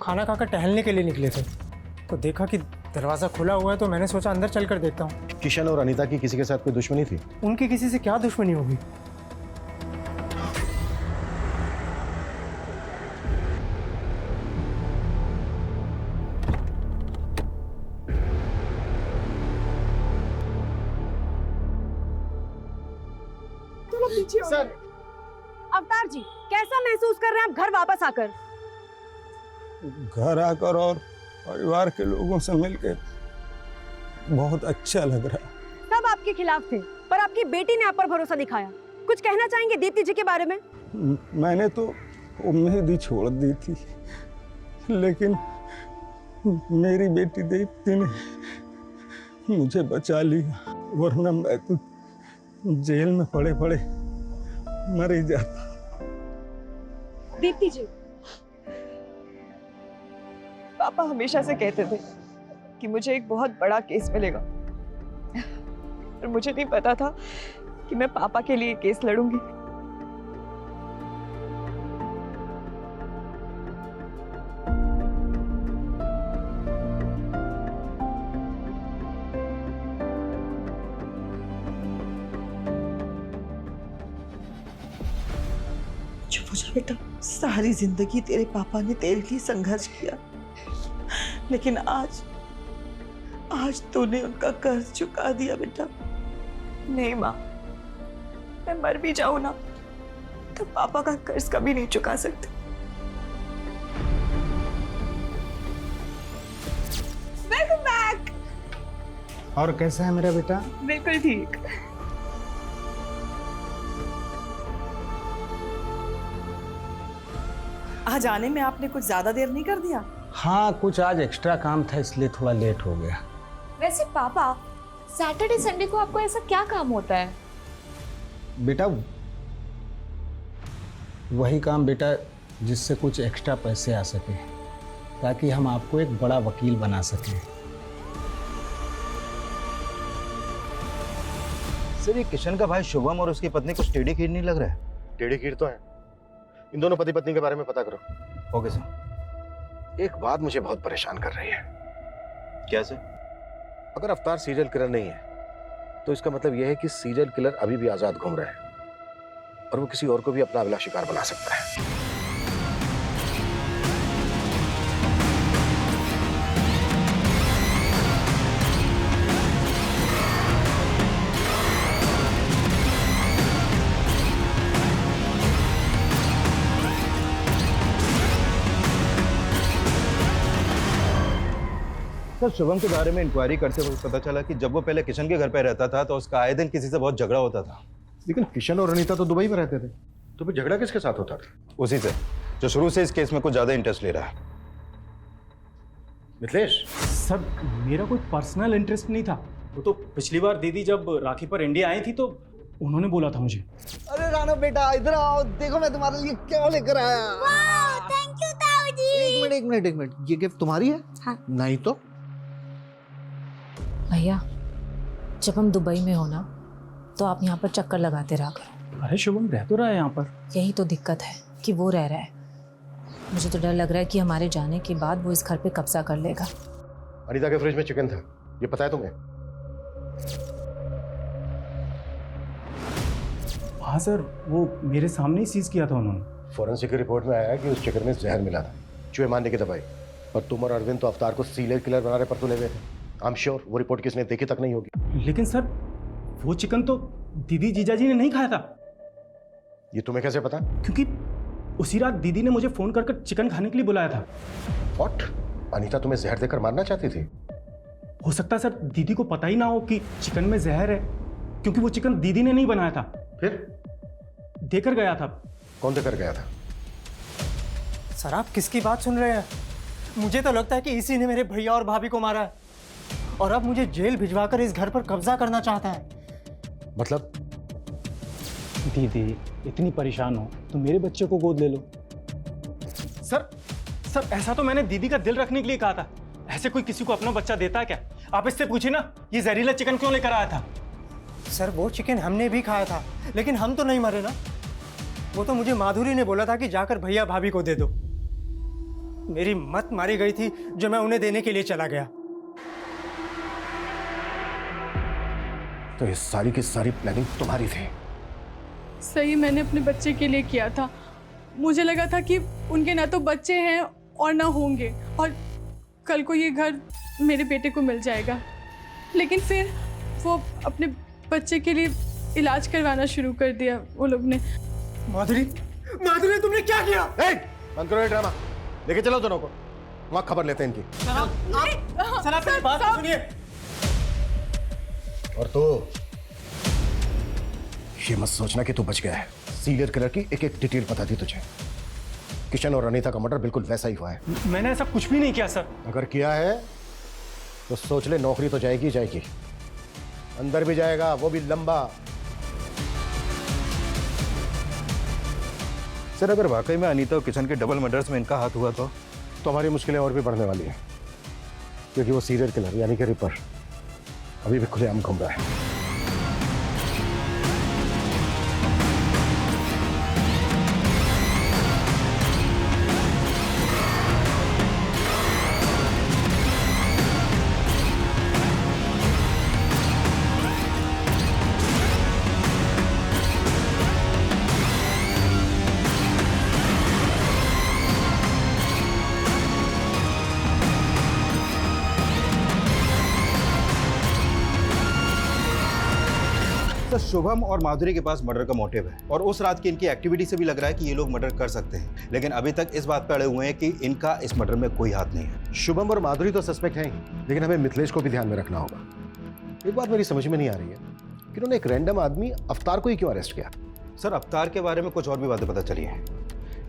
खाना खाकर टहलने के लिए निकले थे, तो देखा कि दरवाज़ा खुला हुआ है, तो मैंने सोचा अंदर चल कर देखता हूँ। किशन और अनीता की किसी के साथ कोई दुश्मनी थी? उनकी किसी से क्या दुश्मनी होगी? सर, अवतार जी कैसा महसूस कर रहे हैं आप घर वापस आकर? घर आकर और परिवार के लोगों से मिलकर बहुत अच्छा लग रहा है। सब आपके खिलाफ थे, पर आपकी बेटी ने आप पर भरोसा दिखाया। कुछ कहना चाहेंगे दीप्ति जी के बारे में? मैंने तो उम्मीद ही छोड़ दी थी, लेकिन मेरी बेटी दीप्ति ने मुझे बचा लिया, वरना मैं तो जेल में पड़े पड़े मर ही जाता। दीप्ति जी, पापा हमेशा से कहते थे कि मुझे एक बहुत बड़ा केस मिलेगा, पर मुझे नहीं पता था कि मैं पापा के लिए केस लड़ूंगी। चुप हो जा बेटा, सारी जिंदगी तेरे पापा ने तेरे लिए संघर्ष किया, लेकिन आज तूने उनका कर्ज चुका दिया बेटा। नहीं माँ, मैं मर भी जाऊं ना तो पापा का कर्ज कभी नहीं चुका सकते। Welcome back. और कैसा है मेरा बेटा? बिल्कुल ठीक। आज आने में आपने कुछ ज्यादा देर नहीं कर दिया? हाँ, कुछ आज एक्स्ट्रा काम था, इसलिए थोड़ा लेट हो गया। वैसे पापा, सैटरडे संडे को आपको ऐसा क्या काम होता है? बेटा वही काम बेटा जिससे कुछ एक्स्ट्रा पैसे आ सके, ताकि हम आपको एक बड़ा वकील बना सकें। सर, ये किशन का भाई शुभम और उसकी पत्नी कुछ टेढ़ी खीर नहीं लग रहा है? टेढ़ी खीर तो है। इन दोनों पति पत्नी के बारे में पता करो। Okay sir. एक बात मुझे बहुत परेशान कर रही है। क्या सर? अगर अवतार सीरियल किलर नहीं है तो इसका मतलब यह है कि सीरियल किलर अभी भी आजाद घूम रहा है और वो किसी और को भी अपना अगला शिकार बना सकता है। सर, शुभम के बारे में इंक्वायरी करते हुए पता चला कि जब वो पहले किशन के घर पे रहता था तो उसका आए दिन किसी से बहुत झगड़ा होता था। लेकिन किशन और अनीता तो दुबई में रहते थे, तो फिर झगड़ा किसके साथ होता था? उसी से, जो शुरू से इस केस में कुछ ज्यादा इंटरेस्ट ले रहा है। मिथिलेश सर, मेरा कोई पर्सनल इंटरेस्ट नहीं था। वो तो पिछली बार दीदी जब राखी पर इंडिया आई थी तो उन्होंने बोला था मुझे। अरे राणा बेटा इधर आओ, देखो मैं तुम्हारे लिए क्या लेकर आया। थैंक यू ताऊ जी। एक मिनट, ये गिफ्ट तुम्हारी है? हाँ। नहीं तो भैया, जब हम दुबई में हो ना तो आप यहाँ पर चक्कर लगाते रहा करो। अरे शुभम रह तो रहा है यहाँ पर। यही तो दिक्कत है कि वो रह रहा है। मुझे तो डर लग रहा है कि हमारे जाने के बाद वो इस घर पे कब्जा कर लेगा। अनीता के फ्रिज में चिकन था, ये पता है तुम्हें? हाँ सर, वो मेरे सामने ही सीज किया था उन्होंने। फॉरेंसिक रिपोर्ट में आया कि उस चिकन में जहर मिला था, चूहे मारने की दवाई। और तुम और अरविंद तो अवतार को सीरियल किलर बनाने पर तुले हुए थे। आई एम श्योर वो रिपोर्ट किसने देखी तक नहीं होगी। लेकिन सर, वो चिकन तो दीदी जीजाजी ने नहीं खाया था। ये तुम्हें कैसे पता? क्योंकि उसी रात दीदी ने मुझे फोन कर चिकन खाने के लिए बुलाया था। व्हाट? अनीता तुम्हें जहर देकर मारना चाहती थी? हो सकता है सर दीदी को पता ही ना हो कि चिकन में जहर है, क्योंकि वो चिकन दीदी ने नहीं बनाया था। फिर देकर गया था। कौन देकर गया था? सर, आप किसकी बात सुन रहे हैं? मुझे तो लगता है कि इसी ने मेरे भैया और भाभी को मारा है और अब मुझे जेल भिजवाकर इस घर पर कब्जा करना चाहता है। मतलब? दीदी इतनी परेशान हो तो मेरे बच्चे को गोद ले लो। सर ऐसा तो मैंने दीदी का दिल रखने के लिए कहा था। ऐसे कोई किसी को अपना बच्चा देता है क्या? आप इससे पूछिए ना, ये जहरीला चिकन क्यों लेकर आया था? सर, वो चिकन हमने भी खाया था, लेकिन हम तो नहीं मरे ना। वो तो मुझे माधुरी ने बोला था कि जाकर भैया भाभी को दे दो। मेरी मत मारी गई थी जो मैं उन्हें देने के लिए चला गया। तो ये सारी की सारी प्लानिंग तुम्हारी थी? सही मैंने अपने बच्चे के लिए किया था। मुझे लगा था कि उनके ना तो बच्चे हैं और ना होंगे, और कल को ये घर मेरे बेटे को मिल जाएगा। लेकिन फिर वो अपने बच्चे के लिए इलाज करवाना शुरू कर दिया वो लोग ने। माधुरी, माधुरी तुमने क्या किया? बंद करो ये ड्रामा, लेके चलो दोनों को, वहां खबर लेते हैं इनकी। सर आप मेरी बात सुनिए। और तो ये मत सोचना कि तू बच गया है। सीरियल किलर की एक एक डिटेल पता थी तुझे। किशन और अनीता का मर्डर बिल्कुल वैसा ही हुआ है। मैंने ऐसा कुछ भी नहीं किया सर। अगर किया है तो सोच ले, नौकरी तो जाएगी जाएगी, अंदर भी जाएगा, वो भी लंबा। सर अगर वाकई में अनीता और किशन के डबल मर्डर्स में इनका हाथ हुआ तो हमारी मुश्किलें और भी बढ़ने वाली हैं, क्योंकि वो सीरियल किलर यानी कि रिपर अभी भी खुलेआम घूम रहा है। सर शुभम और माधुरी के पास मर्डर का मोटिव है, और उस रात की इनकी एक्टिविटी से भी लग रहा है कि ये लोग मर्डर कर सकते हैं, लेकिन अभी तक इस बात पे अड़े हुए हैं कि इनका इस मर्डर में कोई हाथ नहीं है। शुभम और माधुरी तो सस्पेक्ट हैं, लेकिन हमें मिथिलेश को भी ध्यान में रखना होगा। एक बात मेरी समझ में नहीं आ रही है कि उन्होंने एक रैंडम आदमी अवतार को ही क्यों अरेस्ट किया? सर अवतार के बारे में कुछ और भी बातें पता चली हैं।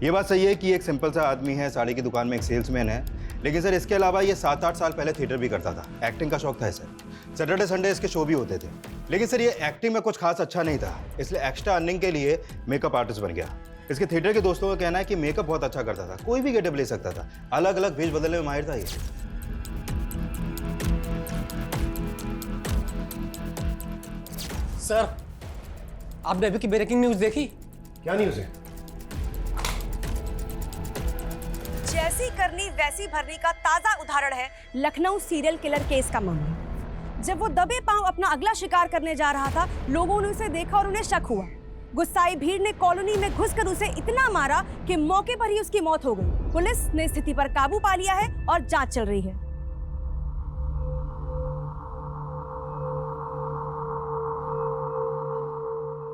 ये बात सही है कि एक सिंपल सा आदमी है, साड़ी की दुकान में एक सेल्समैन है, लेकिन सर इसके अलावा ये 7-8 साल पहले थिएटर भी करता था। एक्टिंग का शौक था इसे। सैटरडे संडे इसके शो भी होते थे, लेकिन सर ये एक्टिंग में कुछ खास अच्छा नहीं था, इसलिए एक्स्ट्रा अर्निंग के लिए मेकअप आर्टिस्ट बन गया। इसके थिएटर के दोस्तों का कहना है कि मेकअप बहुत अच्छा करता था, कोई भी गेटअप ले सकता था, अलग अलग वेश बदलने में माहिर था ये। सर आपने अभी की ब्रेकिंग न्यूज देखी? क्या न्यूज है? जैसी करनी वैसी भरनी का ताजा उदाहरण है लखनऊ सीरियल किलर केस का मामला। जब वो दबे पांव अपना अगला शिकार करने जा रहा था, लोगों ने उसे देखा और उन्हें शक हुआ। गुस्साई भीड़ ने कॉलोनी में घुसकर उसे इतना मारा कि मौके पर ही उसकी मौत हो गई। पुलिस ने स्थिति पर काबू पा लिया है और जांच चल रही है।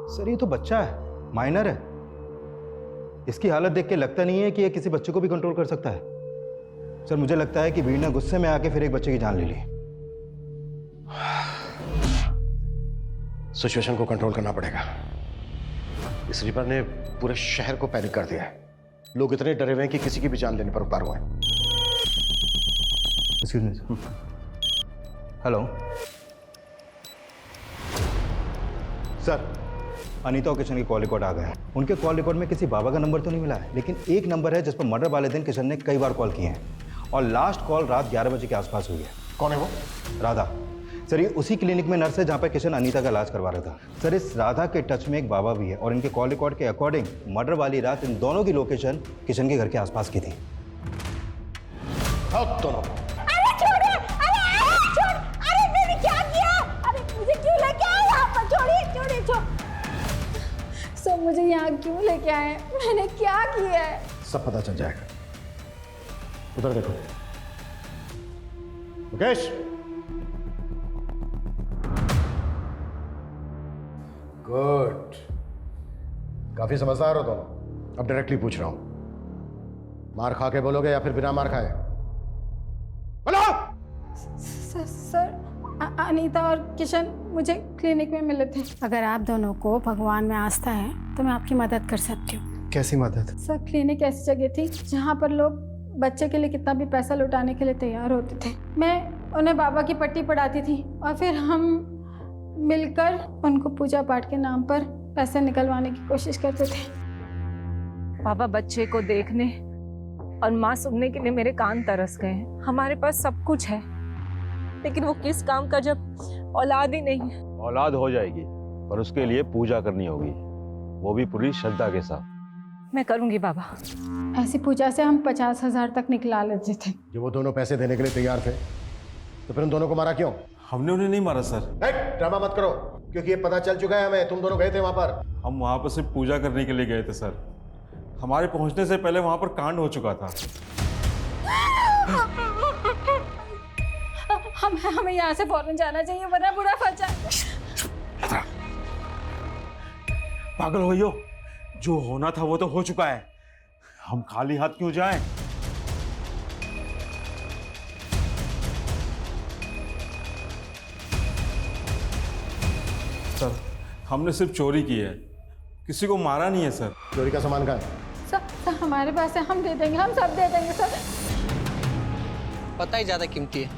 सर ये तो बच्चा है, माइनर है। इसकी हालत देख के लगता नहीं है कि ये किसी बच्चे को भी कंट्रोल कर सकता है। सर मुझे लगता है कि भीड़ ने गुस्से में आके फिर एक बच्चे की जान ले ली। सिचुएशन को कंट्रोल करना पड़ेगा। इस रिपर ने पूरे शहर को पैनिक कर दिया है। लोग इतने डरे हुए हैं कि किसी की भी जान लेने पर उतार हुए हैं। Excuse me sir. Hello sir, Anita और किशन के कॉल रिकॉर्ड आ गए हैं। उनके कॉल रिकॉर्ड में किसी बाबा का नंबर तो नहीं मिला है, लेकिन एक नंबर है जिस पर मर्डर वाले दिन किशन ने कई बार कॉल किए हैं, और लास्ट कॉल रात 11 बजे के आसपास हुई है। कौन है वो? राधा। सर ये उसी क्लिनिक में नर्स है जहाँ पर किशन अनीता का इलाज करवा रहा था। सर इस राधा के टच में एक बाबा भी है, और इनके कॉल रिकॉर्ड के अकॉर्डिंग मर्डर वाली रात इन दोनों की लोकेशन किशन के घर के आसपास की थी। दोनों सर मुझे यहाँ क्यों लेके आए? मैंने क्या किया है? सब पता चल जाएगा। उधर देखो मुकेश। गुड, काफी समझदार हो दोनों। अब डायरेक्टली पूछ रहा हूं, मार खा के बोलोगे या फिर बिना मार खाए? बोलो। सर अनीता और किशन मुझे क्लिनिक में मिले थे। अगर आप दोनों को भगवान में आस्था है तो मैं आपकी मदद कर सकती हूँ। कैसी मदद? सर क्लिनिक ऐसी जगह थी जहाँ पर लोग बच्चे के लिए कितना भी पैसा लुटाने के लिए तैयार होते थे। मैं उन्हें बाबा की पट्टी पढ़ाती थी और फिर हम मिलकर उनको पूजा पाठ के नाम पर पैसे निकलवाने की कोशिश करते थे। बाबा बच्चे को देखने और माँ सुनने के लिए मेरे कान तरस गए हैं। हमारे पास सब कुछ है, लेकिन वो किस काम का जब औलाद ही नहीं है। औलाद हो जाएगी, पर उसके लिए पूजा करनी होगी, वो भी पूरी श्रद्धा के साथ। मैं करूंगी बाबा। ऐसी पूजा से हम 50,000 तक निकला लेते थे। जब वो दोनों पैसे देने के लिए तैयार थे तो फिर उन दोनों को मारा क्यों? हमने उन्हें नहीं मारा सर। ड्रामा मत करो, क्योंकि ये पता चल चुका है हमें, तुम दोनों गए थे वहां पर। हम वहां पर सिर्फ पूजा करने के लिए गए थे सर। हमारे पहुंचने से पहले वहां पर कांड हो चुका था। हमें यहाँ से फौरन जाना चाहिए वरना बुरा फंस जाए। पागल हो यो, जो होना था वो तो हो चुका है, हम खाली हाथ क्यों जाएं? सर हमने सिर्फ चोरी की है, किसी को मारा नहीं है सर। चोरी का सामान कहाँ है? सर हमारे पास है, हम दे देंगे, हम सब दे देंगे सर। पता ही ज़्यादा कीमती है,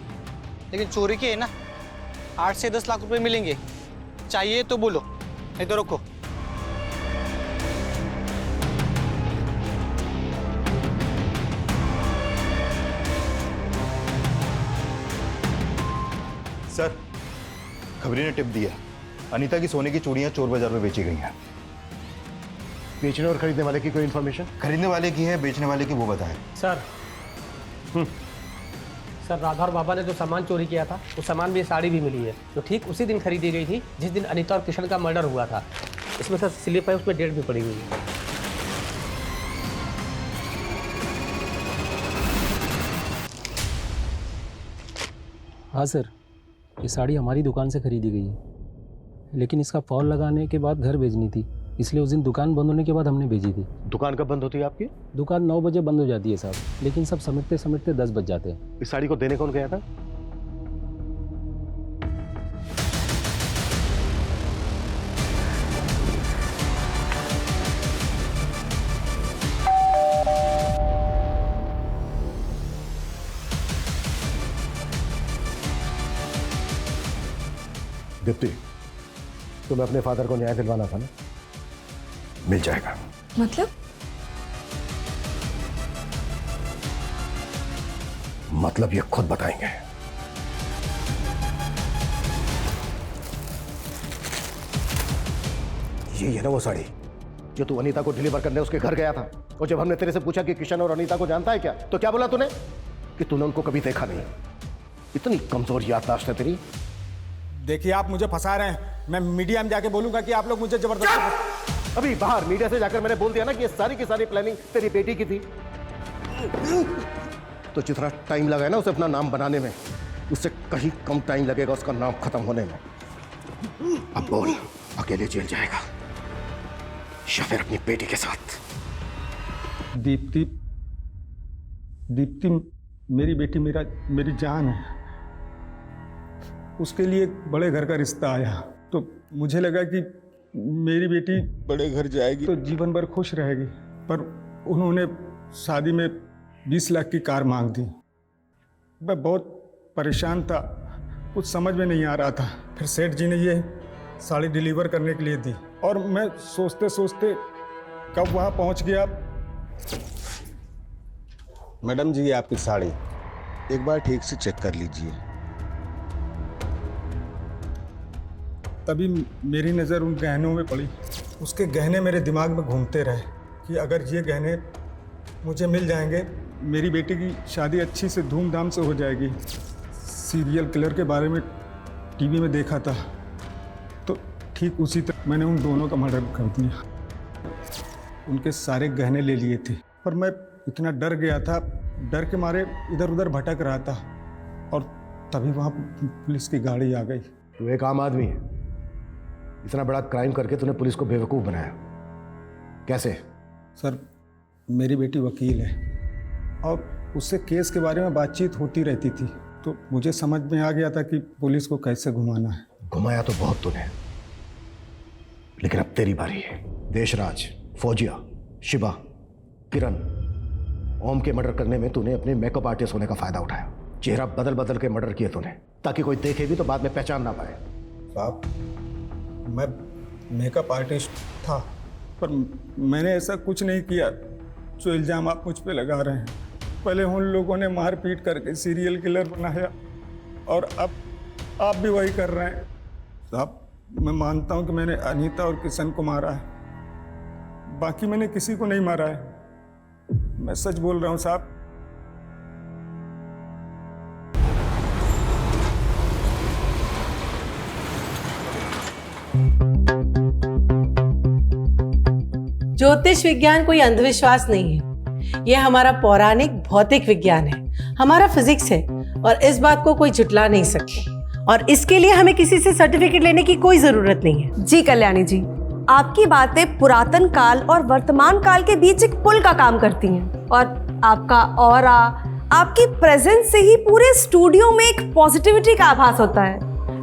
लेकिन चोरी के है ना 8 से 10 लाख रुपए मिलेंगे। चाहिए तो बोलो, नहीं तो रुको। सर खबरी ने टिप दिया, अनीता की सोने की चूड़ियां चोर बाजार में बेची गई हैं। बेचने और खरीदने वाले की कोई इन्फॉर्मेशन? खरीदने वाले की है, बेचने वाले की वो बताए। सर सर राधा और बाबा ने जो सामान चोरी किया था, वो सामान भी साड़ी भी मिली है, जो ठीक उसी दिन खरीदी गई थी जिस दिन अनीता और किशन का मर्डर हुआ था। इसमें सर स्लिप है, उसमें डेट भी पड़ी हुई है। हाँ सर, ये साड़ी हमारी दुकान से खरीदी गई है, लेकिन इसका फॉल लगाने के बाद घर भेजनी थी, इसलिए उस दिन दुकान बंद होने के बाद हमने भेजी थी। दुकान कब बंद होती है आपकी? दुकान 9 बजे बंद हो जाती है साहब, लेकिन सब समेटते समेटते 10 बज जाते हैं। इस साड़ी को देने कौन गया था? दीप्ति, तुम्हें अपने फादर को न्याय दिलवाना था ना, मिल जाएगा। मतलब ये खुद बताएंगे। ये है ना वो साड़ी जो तू अनीता को डिलीवर करने उसके घर गया था, और जब हमने तेरे से पूछा कि किशन और अनीता को जानता है क्या, तो क्या बोला तूने? कि तूने उनको कभी देखा नहीं। इतनी कमजोर याददाश्त है तेरी। देखिए आप मुझे फंसा रहे हैं, मैं मीडिया में जाके बोलूंगा कि आप लोग मुझे जबरदस्ती। अभी बाहर मीडिया से जाकर मैंने बोल दिया ना कि ये सारी की सारी प्लानिंग तेरी बेटी की थी। तो जितना टाइम लगा है ना उसे अपना नाम बनाने में, उससे कहीं कम टाइम लगेगा उसका नाम खत्म होने में। अब बोल, अकेले जेल जाएगा या फिर अपनी बेटी के साथ? दीप्ति, दीप्ति मेरी बेटी मेरी जान है। उसके लिए एक बड़े घर का रिश्ता आया, तो मुझे लगा कि मेरी बेटी बड़े घर जाएगी तो जीवन भर खुश रहेगी, पर उन्होंने शादी में 20 लाख की कार मांग दी। मैं बहुत परेशान था, कुछ समझ में नहीं आ रहा था। फिर सेठ जी ने ये साड़ी डिलीवर करने के लिए दी, और मैं सोचते सोचते कब वहाँ पहुँच गया। मैडम जी, ये आपकी साड़ी एक बार ठीक से चेक कर लीजिए। तभी मेरी नज़र उन गहनों में पड़ी। उसके गहने मेरे दिमाग में घूमते रहे कि अगर ये गहने मुझे मिल जाएंगे, मेरी बेटी की शादी अच्छी से धूमधाम से हो जाएगी। सीरियल किलर के बारे में टीवी में देखा था, तो ठीक उसी तरह मैंने उन दोनों का मर्डर कर दिया। उनके सारे गहने ले लिए थे, पर मैं इतना डर गया था, डर के मारे इधर उधर भटक रहा था, और तभी वहाँ पुलिस की गाड़ी आ गई। तू एक आम आदमी है, इतना बड़ा क्राइम करके तूने पुलिस को बेवकूफ़ बनाया, कैसे? सर, मेरी बेटी वकील है और उससे केस के बारे में बातचीत होती रहती थी, तो मुझे समझ में आ गया था कि पुलिस को कैसे घुमाना है। घुमाया तो बहुत तूने, लेकिन अब तेरी बारी है। देशराज, फौजिया, शिवा, किरण, ओम के मर्डर करने में तूने अपने मेकअप आर्टिस्ट होने का फायदा उठाया। चेहरा बदल बदल के मर्डर किए तूने, ताकि कोई देखे भी तो बाद में पहचान ना पाए। साहब, मैं मेकअप आर्टिस्ट था, पर मैंने ऐसा कुछ नहीं किया जो इल्ज़ाम आप मुझ पे लगा रहे हैं। पहले उन लोगों ने मारपीट करके सीरियल किलर बनाया, और अब आप भी वही कर रहे हैं। साहब, मैं मानता हूं कि मैंने अनीता और किशन को मारा है, बाकी मैंने किसी को नहीं मारा है, मैं सच बोल रहा हूँ साहब। ज्योतिष विज्ञान कोई अंधविश्वास नहीं है, यह हमारा पौराणिक भौतिक विज्ञान है, हमारा फिजिक्स है और इस बात को कोई झुटला नहीं सकता और इसके लिए हमें किसी से सर्टिफिकेट लेने की कोई जरूरत नहीं है। जी कल्याणी जी, आपकी बातें पुरातन काल और वर्तमान काल के बीच एक पुल का काम करती हैं और आपका ऑरा, आपकी प्रेजेंस से ही पूरे स्टूडियो में एक पॉजिटिविटी का आभास होता है।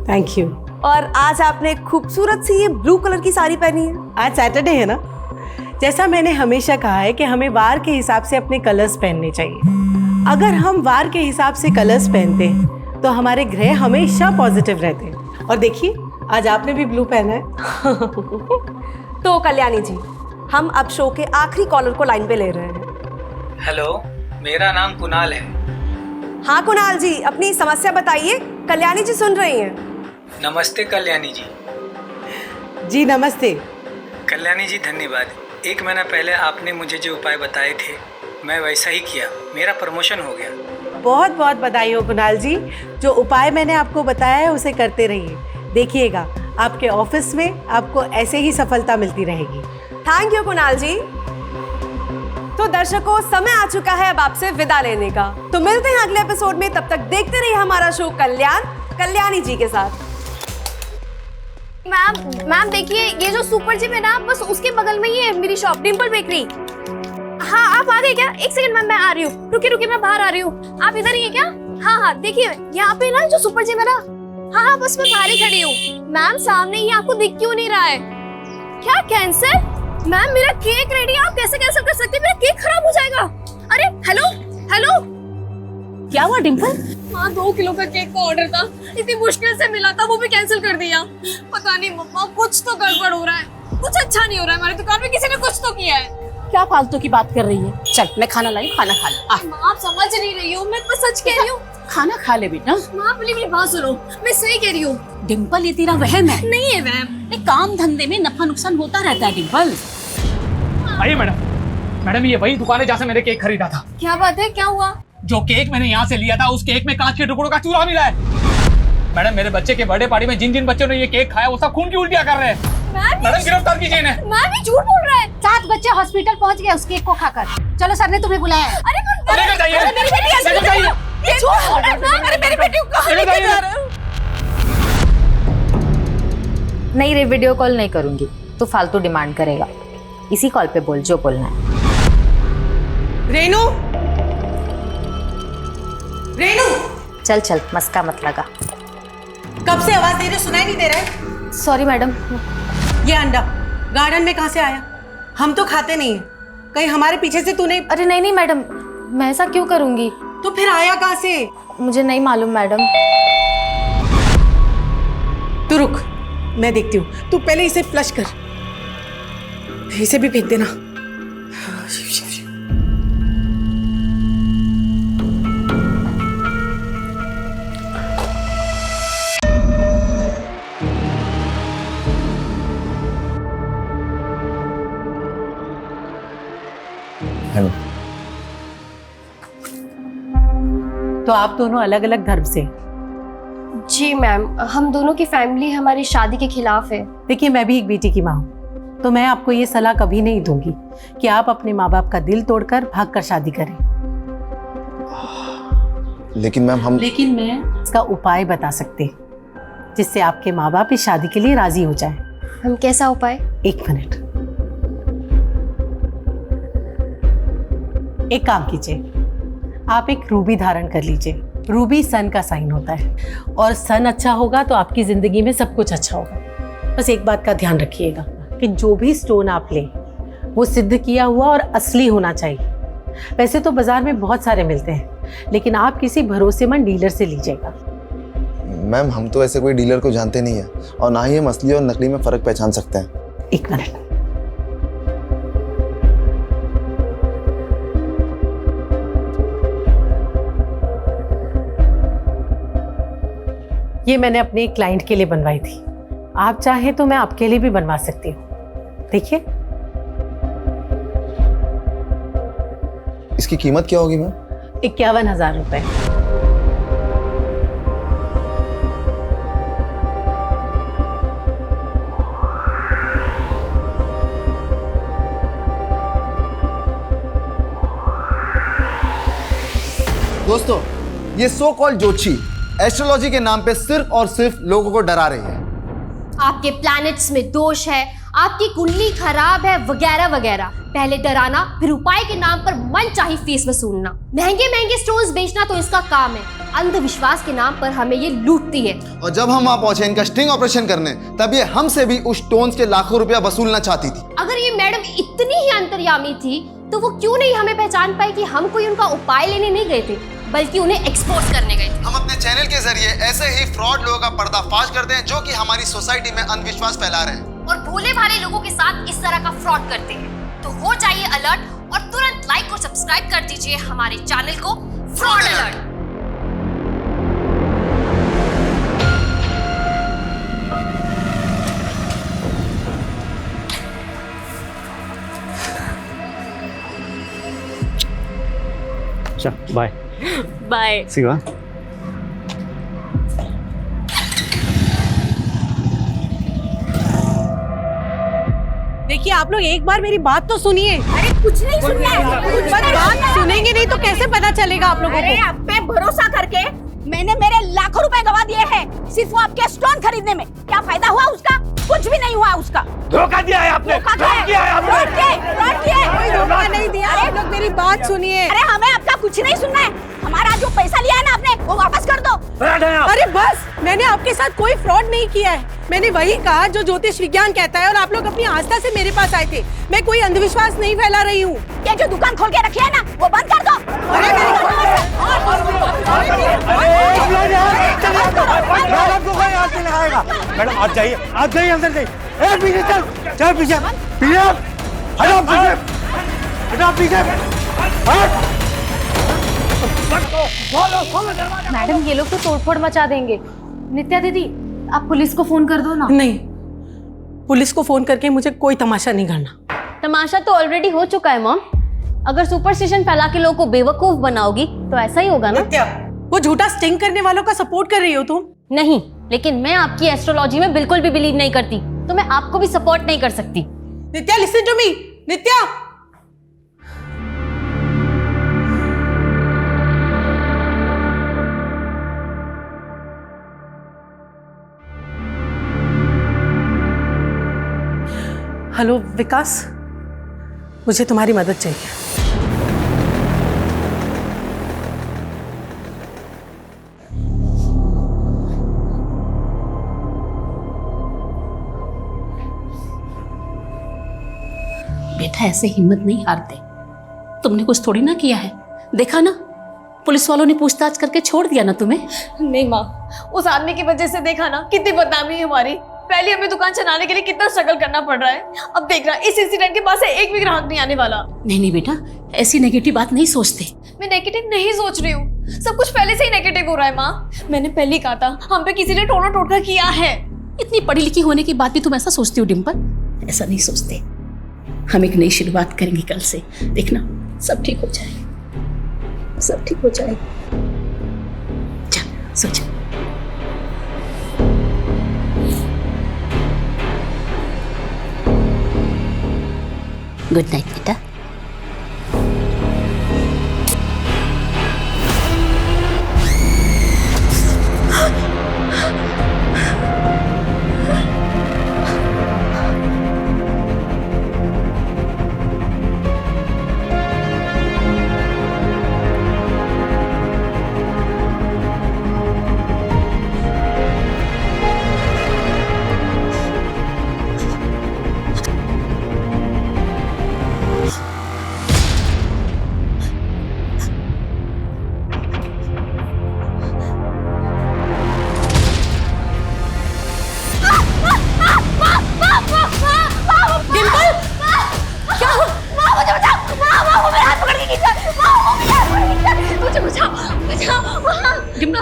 Thank you. और आज आपने खूबसूरत सी ये ब्लू कलर की साड़ी पहनी है। आज सैटरडे है ना, जैसा मैंने हमेशा कहा है कि हमें वार के हिसाब से अपने कलर्स पहनने चाहिए। अगर हम वार के हिसाब से कलर्स पहनते हैं तो हमारे ग्रह हमेशा पॉजिटिव रहते हैं। और देखिए आज आपने भी ब्लू पहना है। तो कल्याणी जी, हम अब शो के आखिरी कॉलर को लाइन पे ले रहे हैं। हेलो, मेरा नाम कुणाल है। हाँ कुणाल जी, अपनी समस्या बताइए, कल्याणी जी सुन रही हैं। नमस्ते कल्याणी जी। जी नमस्ते। कल्याणी जी धन्यवाद। 1 महीना पहले आपने मुझे जो उपाय बताए थे मैं वैसा ही किया, मेरा प्रमोशन हो गया। बहुत बहुत बधाई हो कुणाल जी, जो उपाय मैंने आपको बताया है उसे करते रहिए। देखिएगा आपके ऑफिस में आपको ऐसे ही सफलता मिलती रहेगी। थैंक यू कुणाल जी। तो दर्शकों, समय आ चुका है अब आपसे विदा लेने का। तो मिलते हैं अगले एपिसोड में, तब तक देखते रहिए हमारा शो कल्याणी जी के साथ। मैम देखिए, ये जो सुपर जिम है ना, बस उसके बगल में ही है मेरी शॉप, डिम्पल बेकरी। हाँ आप आ गए क्या? 1 सेकंड मैम, मैं आ रही हूँ। रुकिए मैं बाहर आ रही हूँ। आप इधर ही है क्या? हाँ देखिए यहाँ पे ना जो सुपर जिम है ना, हाँ बस मैं बाहर ही खड़ी हूँ। मैम सामने ही, आपको दिख क्यों नहीं रहा है? क्या कैंसर? मैम मेरा केक रेडी है, आप कैसे कैंसिल कर सकते हैं? मेरा केक खराब हो जाएगा। अरे हेलो, क्या हुआ डिम्पल? हाँ 2 किलो का केक का ऑर्डर था, इतनी मुश्किल से मिला था, वो भी कैंसिल कर दिया। पता नहीं मम्मा, कुछ तो गड़बड़ हो रहा है, कुछ अच्छा नहीं हो रहा है। हमारी दुकान में किसी ने कुछ तो किया है। क्या फालतू की बात कर रही है? चल मैं खाना लाई, खाना खा ले। माँ आप समझ नहीं रही हो, मैं तो सच कह रही हूँ। खाना खा ले बेटा। माँ प्लीज मेरी बात सुनो, मैं सही कह रही हूँ। डिम्पल ये तेरा वहम है। नहीं है वहम। काम धंधे में नफा नुकसान होता रहता है डिम्पल। आइए मैडम ये वही दुकान है जहाँ से मैंने केक खरीदा था। क्या बात है, क्या हुआ? जो केक मैंने यहाँ से लिया था उस केक में कांच के टुकड़ों का चूरा मिला है। मैडम मेरे बच्चे के बर्थडे पार्टी में जिन बच्चों ने ये केक खाया वो सब खून की उल्टियाँ कर रहे हैं। मैडम गिरफ्तार कीजिए इन्हें। मैम ये झूठ बोल रहा है। 7 बच्चे हॉस्पिटल पहुँच गए उस केक को खाकर। चलो सर ने तुम्हें बुलाया है। लेकर जाइए। ये झूठ बोल रहा है। अरे मेरी बेटी को कहाँ लेकर जा रहे हो? नहीं रे, वीडियो कॉल नहीं करूंगी, तो फालतू डिमांड करेगा। इसी कॉल पे बोल जो बोलना है। रेनू चल मस्का मत लगा। कब से आवाज दे रही, सुनाई नहीं दे रहा है? Sorry madam. ये अंडा गार्डन में कहाँ से आया? हम तो खाते नहीं है, कहीं हमारे पीछे से तूने? अरे नहीं मैडम, मैं ऐसा क्यों करूंगी? तो फिर आया कहाँ से? मुझे नहीं मालूम मैडम। तू रुक, मैं देखती हूँ। तू पहले इसे फ्लश कर, इसे भी फेंक देना। तो आप दोनों अलग अलग धर्म से? जी मैम, हम दोनों की फैमिली हमारी शादी के खिलाफ है। देखिए मैं भी एक बेटी की माँ हूँ, तो मैं आपको ये सलाह कभी नहीं दूंगी कि आप अपने माँ बाप का दिल तोड़कर भागकर शादी करें। लेकिन मैम लेकिन मैं इसका उपाय बता सकते हैं जिससे आपके माँ बाप इस शादी के लिए राजी हो जाए। हम कैसा उपाय? 1 मिनट। एक काम कीजिए, आप एक रूबी धारण कर लीजिए। रूबी सन का साइन होता है और सन अच्छा होगा तो आपकी जिंदगी में सब कुछ अच्छा होगा। बस एक बात का ध्यान रखिएगा कि जो भी स्टोन आप लें वो सिद्ध किया हुआ और असली होना चाहिए। वैसे तो बाजार में बहुत सारे मिलते हैं, लेकिन आप किसी भरोसेमंद डीलर से लीजिएगा। मैम हम तो ऐसे कोई डीलर को जानते नहीं है और ना ही हम असली और नकली में फर्क पहचान सकते हैं। 1 मिनट। ये मैंने अपने एक क्लाइंट के लिए बनवाई थी, आप चाहें तो मैं आपके लिए भी बनवा सकती हूँ। देखिए इसकी कीमत क्या होगी मैम? 51,000 रुपए। दोस्तों, ये सो कॉल्ड ज्योतिषी एस्ट्रोलॉजी के नाम पे सिर्फ और सिर्फ लोगों को डरा रही है। आपके प्लैनेट्स में दोष है, आपकी कुंडली खराब है, वगैरह वगैरह। पहले डराना, फिर उपाय के नाम पर मनचाही फीस वसूलना। महंगे महंगे स्टोन्स बेचना तो इसका काम है। अंधविश्वास के नाम पर हमें ये लूटती है। और जब हम वहां पहुंचे इनका स्टिंग ऑपरेशन करने, तब ये हमसे भी उस स्टोन्स के लाखों रुपया वसूलना चाहती थी। अगर ये मैडम इतनी ही अंतर्यामी थी तो वो क्यों नहीं हमें पहचान पाई कि हम कोई उनका उपाय लेने नहीं गए थे, बल्कि उन्हें एक्सपोज करने गए थे। हम अपने चैनल के जरिए ऐसे ही फ्रॉड लोगों का पर्दाफाश करते हैं जो कि हमारी सोसाइटी में अंधविश्वास फैला रहे हैं और भोले भाले लोगों के साथ इस तरह का फ्रॉड करते हैं। तो हो जाइए अलर्ट और तुरंत लाइक और सब्सक्राइब कर दीजिए हमारे चैनल को fraud alert. Bye bye. Shiva, देखिए आप लोग एक बार मेरी बात तो सुनिए। अरे कुछ नहीं सुनना है। बात सुनेंगे नहीं तो कैसे पता चलेगा आप लोगों को? अरे आप पे भरोसा करके मैंने मेरे लाखों रुपए गवा दिए हैं सिर्फ वो आपके स्टोन खरीदने में। क्या फायदा हुआ उसका? कुछ भी नहीं हुआ उसका। धोखा दिया है आपने। धोखा किया है आपने। कोई धोखा नहीं दिया। आप लोग मेरी बात सुनिए। अरे हमें आपका कुछ नहीं सुनना है। हमारा जो पैसा लिया है ना आपने, वो वापस कर दो। अरे बस, मैंने आपके साथ कोई फ्रॉड नहीं किया है। मैंने वही कहा जो ज्योतिष विज्ञान कहता है और आप लोग अपनी आस्था से मेरे पास आए थे। मैं कोई अंधविश्वास नहीं फैला रही हूँ। ये जो दुकान खोल के रखी है ना, वो बंद कर दो। मैडम आप जाइए, आप जाइए अंदर जाइए। ए पीछे चल, चल पीछे, पीछे हटो, पीछे हटो, पीछे हट। मैडम ये लोग तो तोड़फोड़ मचा देंगे। नित्या दीदी आप पुलिस को फोन कर दो ना। नहीं, पुलिस को फोन करके मुझे कोई तमाशा नहीं करना। तमाशा तो ऑलरेडी हो चुका है मॉम। अगर सुपरस्टिशन फैला के लोगों को बेवकूफ बनाओगी तो ऐसा ही होगा ना। वो झूठा स्टिंग करने वालों का सपोर्ट कर रही हो तुम? नहीं, लेकिन मैं आपकी एस्ट्रोलॉजी में बिल्कुल भी बिलीव नहीं करती, तो मैं आपको भी सपोर्ट नहीं कर सकती। Nitya listen to me. Nitya, hello Vikas, मुझे तुम्हारी मदद चाहिए। बेटा ऐसे हिम्मत नहीं हारते। तुमने कुछ थोड़ी ना किया है, देखा ना पुलिस वालों ने पूछताछ करके छोड़ दिया ना तुम्हें। नहीं माँ, उस आदमी की वजह से देखा ना कितनी बदनामी है हमारी। पहले हमें दुकान चलाने के लिए कितना स्ट्रगल करना पड़ रहा है। अब देख रहा, इस इंसिडेंट के बाद से एक भी ग्राहक नहीं आने वाला। नहीं नहीं बेटा, ऐसी नेगेटिव बात नहीं सोचते। मैं नेगेटिव नहीं सोच रही हूँ, सब कुछ पहले से ही नेगेटिव हो रहा है माँ। मैंने पहले ही कहा था हम पे किसी ने टोना टोटका किया है। इतनी पढ़ी लिखी होने के बाद भी तुम ऐसा सोचती हो डिम्पल? ऐसा नहीं सोचते। हम एक नई शुरुआत करेंगे कल से, देखना सब ठीक हो जाएगा, सब ठीक हो जाएगा। चल सो जा। गुड नाइट बेटा।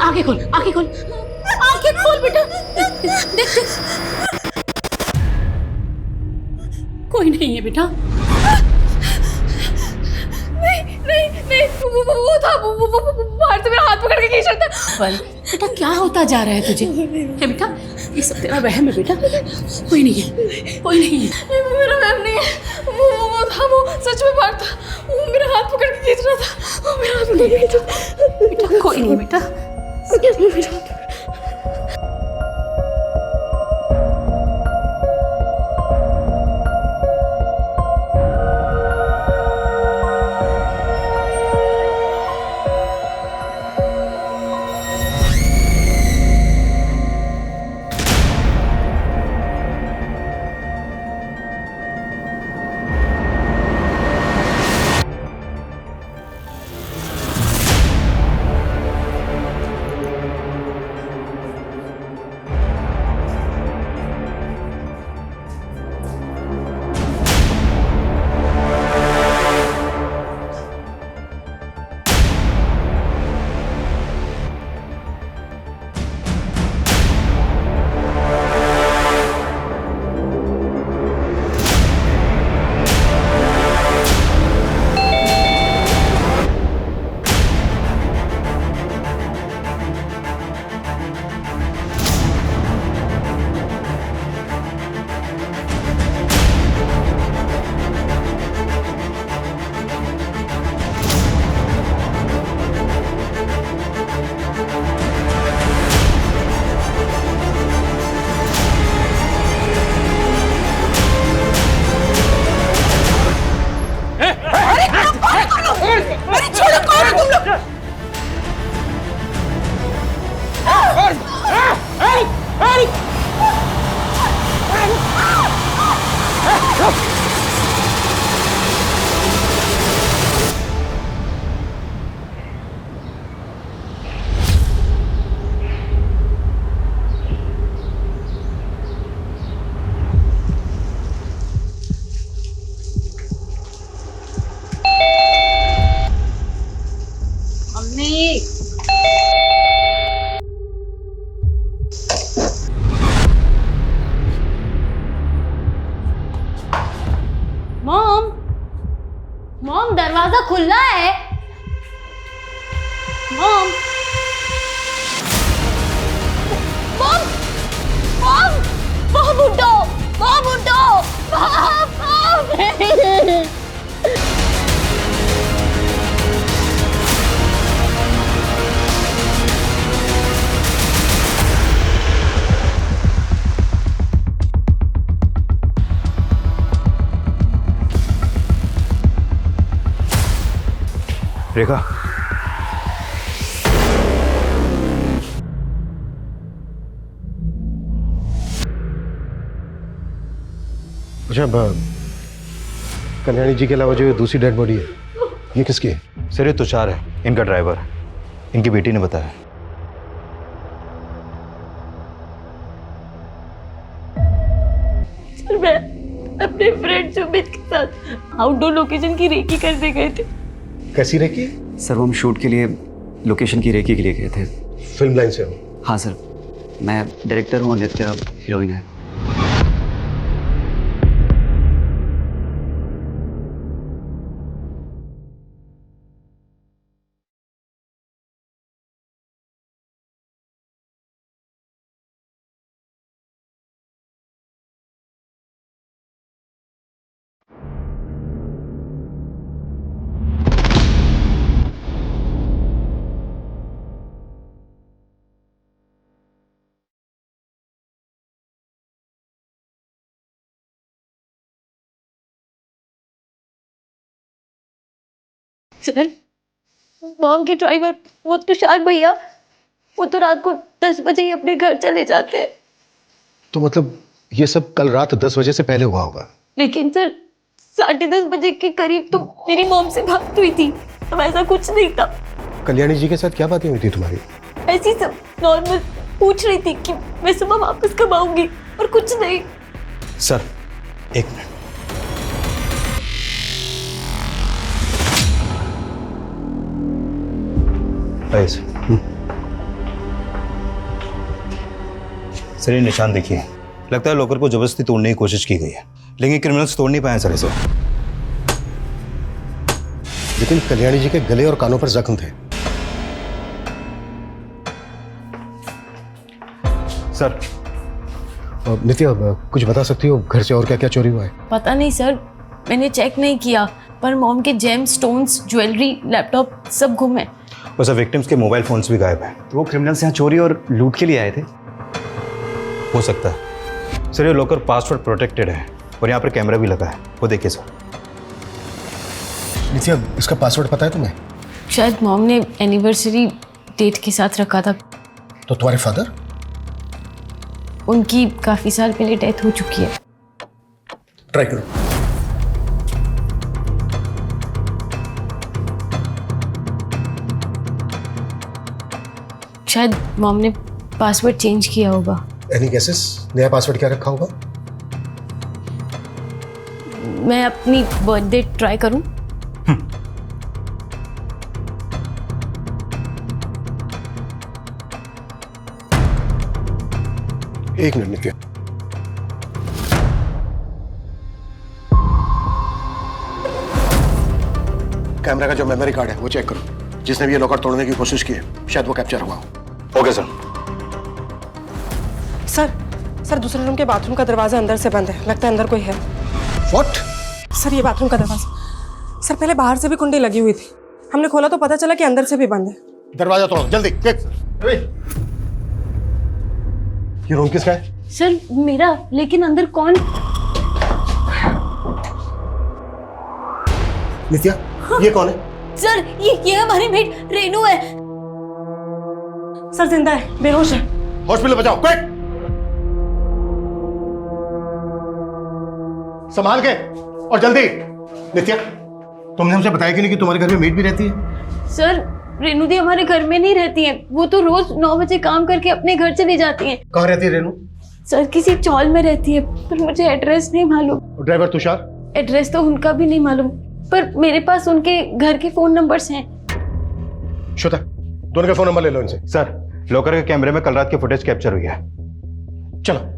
आंखें खोल, आंखें खोल, आंखें खोल बेटा। देख देख, कोई नहीं है बेटा। नहीं नहीं नहीं, वो था, वो बाहर से मेरा हाथ पकड़ के खींच रहा था। बेटा क्या होता जा रहा है तुझे? है बेटा, ये सब तेरा वहम है बेटा, कोई नहीं है, कोई नहीं है। नहीं, वो मेरा वहम नहीं है, वो था, वो सच में बाहर था, वो मेरा हाथ पकड़ के खींच रहा था, वो मेरा हाथ पकड़ के खींच रहा था। बेटा कोई नहीं बेटा, मेरा हाथ मॉम, दरवाजा खुला है। मॉम, मॉम, मॉम, मॉम उठो, मॉम उठो, मॉम। रेखा, अच्छा, कल्याणी जी के अलावा जो दूसरी डेड बॉडी है, ये किसकी है? सर ये तुषार है, इनका ड्राइवर, इनकी बेटी ने बताया। सर मैं अपने फ्रेंड सुमित के साथ आउटडोर लोकेशन की रेकी करने गए थे। कैसी रेकी? सर वो हम शूट के लिए लोकेशन की रेकी के लिए गए थे। फिल्म लाइन से हो? हाँ सर, मैं डायरेक्टर हूँ, नित्या हीरोइन है। सर, मॉम के ड्राइवर वो तुषार भैया, वो तो रात को 10 बजे ही अपने घर चले जाते हैं। तो मतलब ये सब कल रात 10 बजे से पहले हुआ होगा? लेकिन सर 10:30 बजे के करीब तो मेरी मॉम से बात हुई थी, तो ऐसा कुछ नहीं था। कल्याणी जी के साथ क्या बातें हुई थी तुम्हारी? ऐसी सब नॉर्मल पूछ रही थी कि मैं सुबह वापस कब आऊंगी, और कुछ नहीं। सर एक मिनट, सर ये निशान देखिए, लगता है लॉकर को जबरदस्ती तोड़ने की कोशिश की गई है, लेकिन क्रिमिनल्स तोड़ नहीं पाए सर इसे। लेकिन कल्याणी जी के गले और कानों पर जख्म थे। सर नित्या, कुछ बता सकती हो घर से और क्या क्या चोरी हुआ है? पता नहीं सर, मैंने चेक नहीं किया, पर मॉम के जेम स्टोन्स, ज्वेलरी, लैपटॉप सब गुम है। और सर विक्टिम्स के मोबाइल फोन्स भी गायब हैं। तो वो क्रिमिनल्स यहाँ चोरी और लूट के लिए आए थे? हो सकता है सर। ये लॉकर पासवर्ड प्रोटेक्टेड है और यहाँ पर कैमरा भी लगा है, वो देखिए सर। नित्या, इसका पासवर्ड पता है तुम्हें? शायद मॉम ने एनिवर्सरी डेट के साथ रखा था। तो तुम्हारे फादर? उनकी काफी साल पहले डेथ हो चुकी है। ट्राई करो। शायद मॉम ने पासवर्ड चेंज किया होगा। Any guesses? नया पासवर्ड क्या रखा होगा? मैं अपनी बर्थडे ट्राई करूं? एक मिनट नित्या। कैमरा का जो मेमोरी कार्ड है वो चेक करो। जिसने भी ये लॉकर तोड़ने की कोशिश की है शायद वो कैप्चर हुआ हो। Okay sir. सर दूसरे रूम के बाथरूम का दरवाजा अंदर से बंद है, लगता है अंदर कोई है। What? सर ये बाथरूम का दरवाजा। सर पहले बाहर से भी कुंडी लगी हुई थी, हमने खोला तो पता चला कि अंदर से भी बंद है। दरवाजा तोड़ो जल्दी। ये रूम किसका है? सर मेरा, लेकिन अंदर कौन? नित्या, ये कौन है? सर ये हमारी मेट रेनू है। सर जिंदा है, बेहोश है। हॉस्पिटल बचाओ, क्विक! संभाल के और जल्दी। नित्या, तुमने हमसे बताया कि नहीं कि तुम्हारे घर में मेड भी रहती है? सर रेनू दी हमारे घर में नहीं रहती है, वो तो रोज 9 बजे काम करके अपने घर चली जाती हैं। कहाँ रहती है रेनू? सर किसी चौल में रहती है, पर मुझे एड्रेस नहीं मालूम। ड्राइवर तुषार? एड्रेस तो उनका भी नहीं मालूम, पर मेरे पास उनके घर के फोन नंबर्स हैं। श्वेता, दोनों के फोन नंबर ले लो इनसे। सर लॉकर के कैमरे में कल रात की फुटेज कैप्चर हुई है। चलो।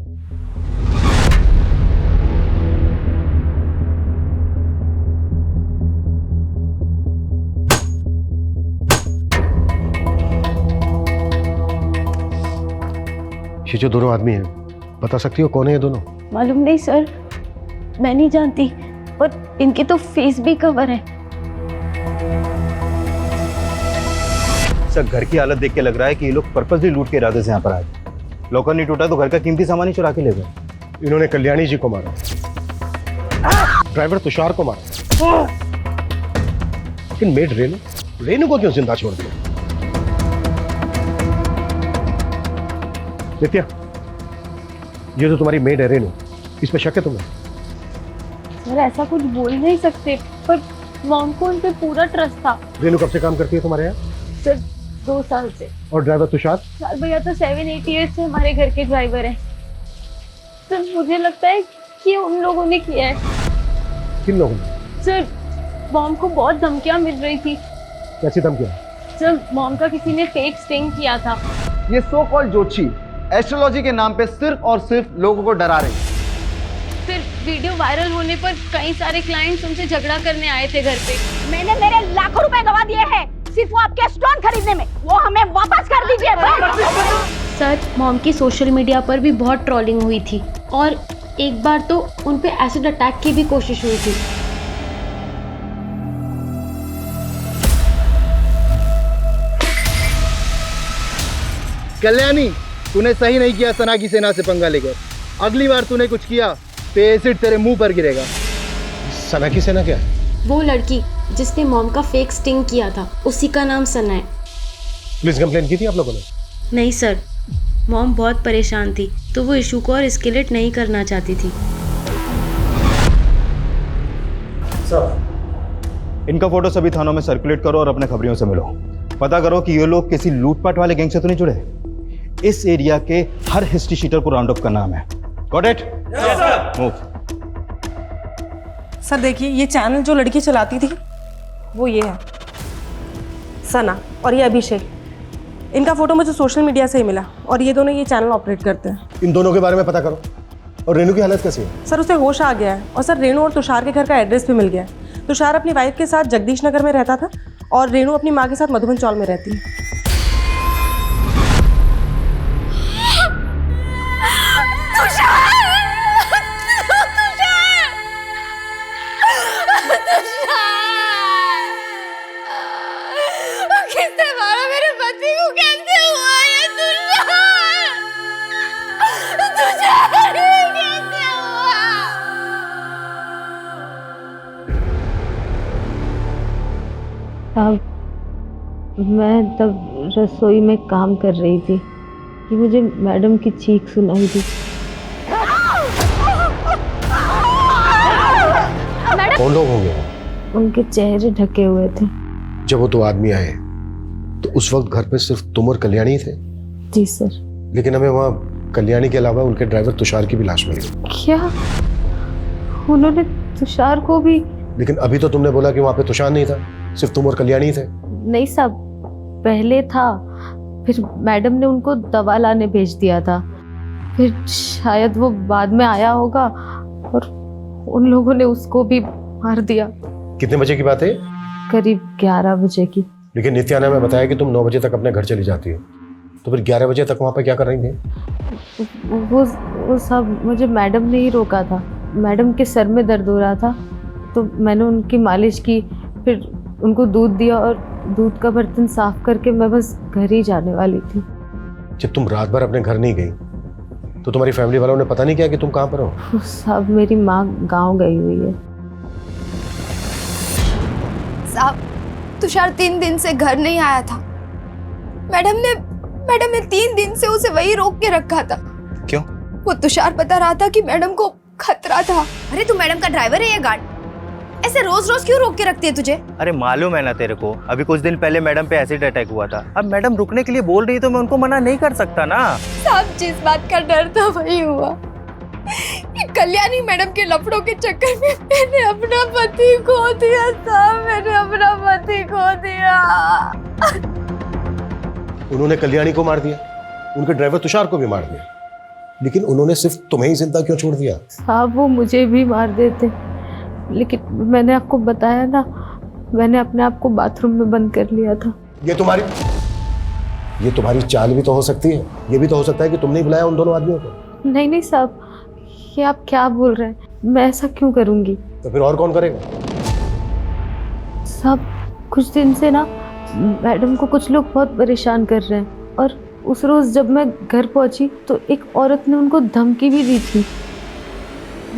ये जो दोनों आदमी हैं, बता सकती हो कौन है ये दोनों? मालूम नहीं सर, मैं नहीं जानती, पर इनके तो फेस भी कवर है। सर घर की हालत देख के लग रहा है कि ये लोग पर्पसली लूट के इरादे से यहाँ पर आए। लॉकर नहीं टूटा तो घर का कीमती सामान ही चुरा के ले गए। इन्होंने कल्याणी जी को मारा, ड्राइवर तुषार को मारा, लेकिन मेड रेनू को क्यों जिंदा छोड़ दिया? नित्या, ये तो तुम्हारी मेड है रेनू, इस पे शक है तुम्हें? सर ऐसा कुछ बोल नहीं सकते, पर मॉम को उन पे पूरा ट्रस्ट था। रेनू कब से काम करती है तुम्हारे यहाँ? सर 2 साल से। और ड्राइवर तुषार? सर भैया तो 7-8 ईयर्स से हमारे घर के ड्राइवर हैं। सर मुझे लगता है कि उन लोगों ने किया है। किन लोगों ने? सर मॉम को बहुत धमकियां मिल रही थी। कैसी धमकियां? सर मॉम का किसी ने फेक स्टिंग किया था। ये सो कॉल्ड ज्योतिषी एस्ट्रोलॉजी के नाम पे सिर्फ और सिर्फ लोगों को डरा रही है। फिर वीडियो वायरल होने पर कई सारे क्लाइंट्स उनसे झगड़ा करने आए थे घर पे। मैंने मेरे लाखों रुपए गवा दिए हैं सिर्फ वो आपके स्टोन खरीदने में, वो हमें वापस कर दीजिए। सर मॉम की सोशल मीडिया पर भी बहुत ट्रोलिंग हुई थी, और एक बार तो उन पे एसिड अटैक की भी कोशिश हुई थी। कल्याणी, तूने सही नहीं किया सना की सेना से पंगा लेकर। अगली बार तूने कुछ किया तो एसिड तेरे मुंह पर गिरेगा। सना की सेना क्या है? वो लड़की जिसने मॉम का फेक स्टिंग किया था, उसी का नाम सना है। पुलिस कंप्लेन की थी आप लोगों ने? नहीं सर, मॉम बहुत परेशान थी, तो वो इशू को और एस्केलेट नहीं करना चाहती थी। सर इनका फोटो सभी थानों में सर्कुलेट करो और अपने खबरियों से मिलो। पता करो कि ये लोग किसी लूटपाट वाले गैंग से तो नहीं जुड़े। इस एरिया के हर हिस्ट्री शीटर को राउंड अप करना है। Got it? Yes sir. Move. Sir देखिए, ये चैनल जो लड़की चलाती थी वो ये है, सना, और ये अभिषेक। इनका फोटो मुझे सोशल मीडिया से ही मिला, और ये दोनों ये चैनल ऑपरेट करते हैं। इन दोनों के बारे में पता करो। और रेनू की हालत कैसी है? सर उसे होश आ गया है, और सर रेनू और तुषार के घर का एड्रेस भी मिल गया है। तुषार अपनी वाइफ के साथ जगदीश नगर में रहता था और रेणु अपनी माँ के साथ मधुबन चौल में रहती है। किसने मारा मेरे पति को? कैसे हुआ ये? तुषार कैसे हुआ? अब मैं तब रसोई में काम कर रही थी कि मुझे मैडम की चीख सुनाई दी। कौन लोग होंगे? उनके चेहरे ढके हुए थे। जब वो दो आदमी आए तो उस वक्त घर पे सिर्फ तुम और कल्याणी थे? जी सर। लेकिन हमें वहाँ कल्याणी के अलावा उनके ड्राइवर तुषार की भी लाश मिली। क्या उन्होंने तुषार को भी? लेकिन अभी तो तुमने बोला कि वहाँ पे तुषार नहीं था, सिर्फ तुम और कल्याणी थे। नहीं साहब, पहले था, फिर मैडम ने उनको दवा लाने भेज दिया था, फिर शायद वो बाद में आया होगा और उन लोगों ने उसको भी मार दिया। कितने बजे की बात है? करीब 11 बजे की। लेकिन नित्या ने हमें बताया कि तुम 9 बजे तक अपने घर चली जाती हो, तो फिर 11 बजे तक वहाँ पे क्या कर रही थी? वो सब मुझे मैडम ने ही रोका था। मैडम के सर में दर्द हो रहा था तो मैंने उनकी मालिश की, फिर उनको दूध दिया और दूध का बर्तन साफ करके मैं बस घर ही जाने वाली थी। जब तुम रात भर अपने घर नहीं गई तो तुम्हारी फैमिली वालों ने पता नहीं किया कि तुम कहाँ पर हो? साहब मेरी माँ गांव गई हुई है। साहब तुषार 3 दिन से घर नहीं आया था। मैडम ने 3 दिन से उसे वही रोक के रखा था। क्यों? वो तुषार बता रहा था कि मैडम को खतरा था। अरे तू मैडम का ड्राइवर है या गार्ड? ऐसे रोज रोज क्यों रोक के रखती है तुझे? अरे मालूम है ना तेरे को, अभी कुछ दिन पहले मैडम पे एसिड अटैक हुआ था। अब मैडम रुकने के लिए बोल रही तो मैं उनको मना नहीं कर सकता ना। साहब जिस बात का डर था वही हुआ। ये कल्याणी मैडम के लफड़ों के चक्कर में मैंने अपना पति खो दिया। साहब मैंने अपना पति खो दिया। उन्होंने कल्याणी को मार दिया, उनके ड्राइवर तुषार को भी मार दिया, लेकिन उन्होंने सिर्फ तुम्हें ही जिंदा क्यों छोड़ दिया? साहब वो मुझे भी मार देते, लेकिन मैंने आपको बताया ना, मैंने अपने आप को बाथरूम में बंद कर लिया था। ये तुम्हारी चाल भी तो हो सकती है। ये भी तो हो सकता है कि तुमने ही बुलाया उन दोनों आदमियों को। नहीं साहब, ये आप क्या बोल रहे हैं? मैं ऐसा क्यों करूंगी? तो फिर और कौन करेगा? साहब कुछ दिन से ना मैडम को कुछ लोग बहुत परेशान कर रहे हैं और उस रोज जब मैं घर पहुंची तो एक औरत ने उनको धमकी भी दी थी।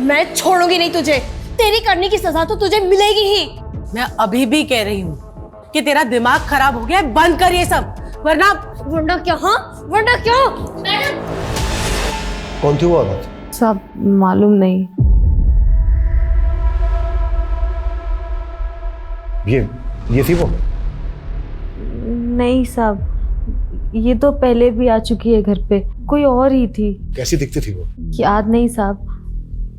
मैं छोड़ूंगी नहीं तुझे, तेरी करने की सजा तो तुझे मिलेगी ही। मैं अभी भी कह रही हूँ कि तेरा दिमाग खराब हो गया है, बंद कर ये सब, वरना क्या? हाँ वरना क्या? मैडम कौन थी वो औरत? साहब मालूम नहीं। ये थी वो? नहीं साहब, ये तो पहले भी आ चुकी है घर पे, कोई और ही थी। कैसी दिखती थी वो? याद नहीं साहब,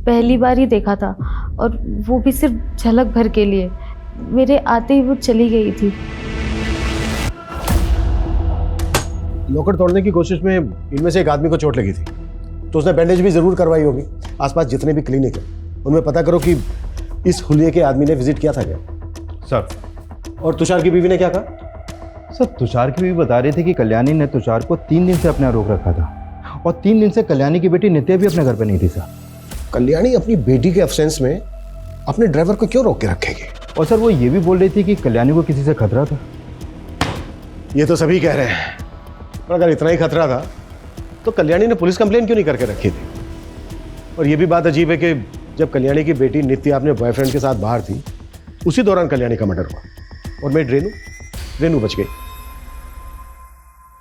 पहली बार ही देखा था और वो भी सिर्फ झलक भर के लिए। मेरे आते ही वो चली गई थी। लॉकर तोड़ने की कोशिश में इनमें से एक आदमी को चोट लगी थी, तो उसने बैंडेज भी जरूर करवाई होगी। आसपास जितने भी क्लिनिक है उनमें पता करो कि इस हुलिये के आदमी ने विजिट किया था क्या? सर। और तुषार की बीवी ने क्या कहा? सर तुषार की बीवी बता रही थी कि कल्याणी ने तुषार को 3 दिन से अपने यहाँ रोक रखा था और 3 दिन से कल्याणी की बेटी नित्या भी अपने घर पे नहीं थी सर। कल्याणी अपनी बेटी के एब्सेंस में अपने ड्राइवर को क्यों रोक के रखेगी? और सर वो ये भी बोल रही थी कि कल्याणी को किसी से खतरा था। ये तो सभी कह रहे हैं, पर अगर इतना ही खतरा था तो कल्याणी ने पुलिस कंप्लेन क्यों नहीं करके रखी थी? और ये भी बात अजीब है कि जब कल्याणी की बेटी नित्या अपने बॉयफ्रेंड के साथ बाहर थी, उसी दौरान कल्याणी का मर्डर हुआ और मेड रेनू बच गई।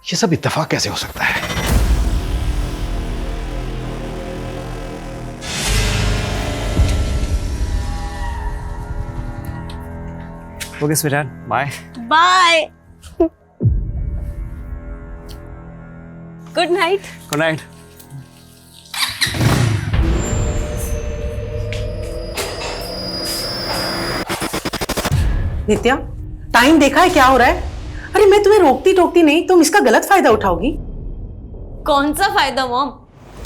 ये सब इत्तेफाक कैसे हो सकता है? Okay sweetheart, bye. Bye. Good night. Good night. Nitya, time देखा है क्या हो रहा है? अरे मैं तुम्हें रोकती टोकती नहीं, तुम इसका गलत फायदा उठाओगी। कौन सा फायदा मॉम?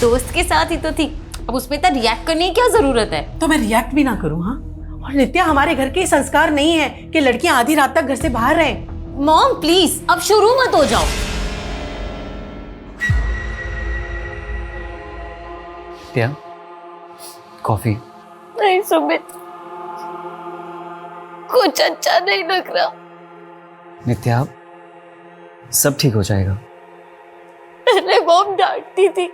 दोस्त के साथ ही तो थी, अब उसमें इतना रिएक्ट करने की क्या जरूरत है? तो मैं रिएक्ट भी ना करूं? हाँ, और नित्या, हमारे घर के संस्कार नहीं है कि लड़कियां आधी रात तक घर से बाहर रहें। मॉम प्लीज अब शुरू मत हो जाओ। क्या कॉफी? नहीं सुमित, कुछ अच्छा नहीं लग रहा। नित्या, सब ठीक हो जाएगा। पहले मॉम डांटती थी,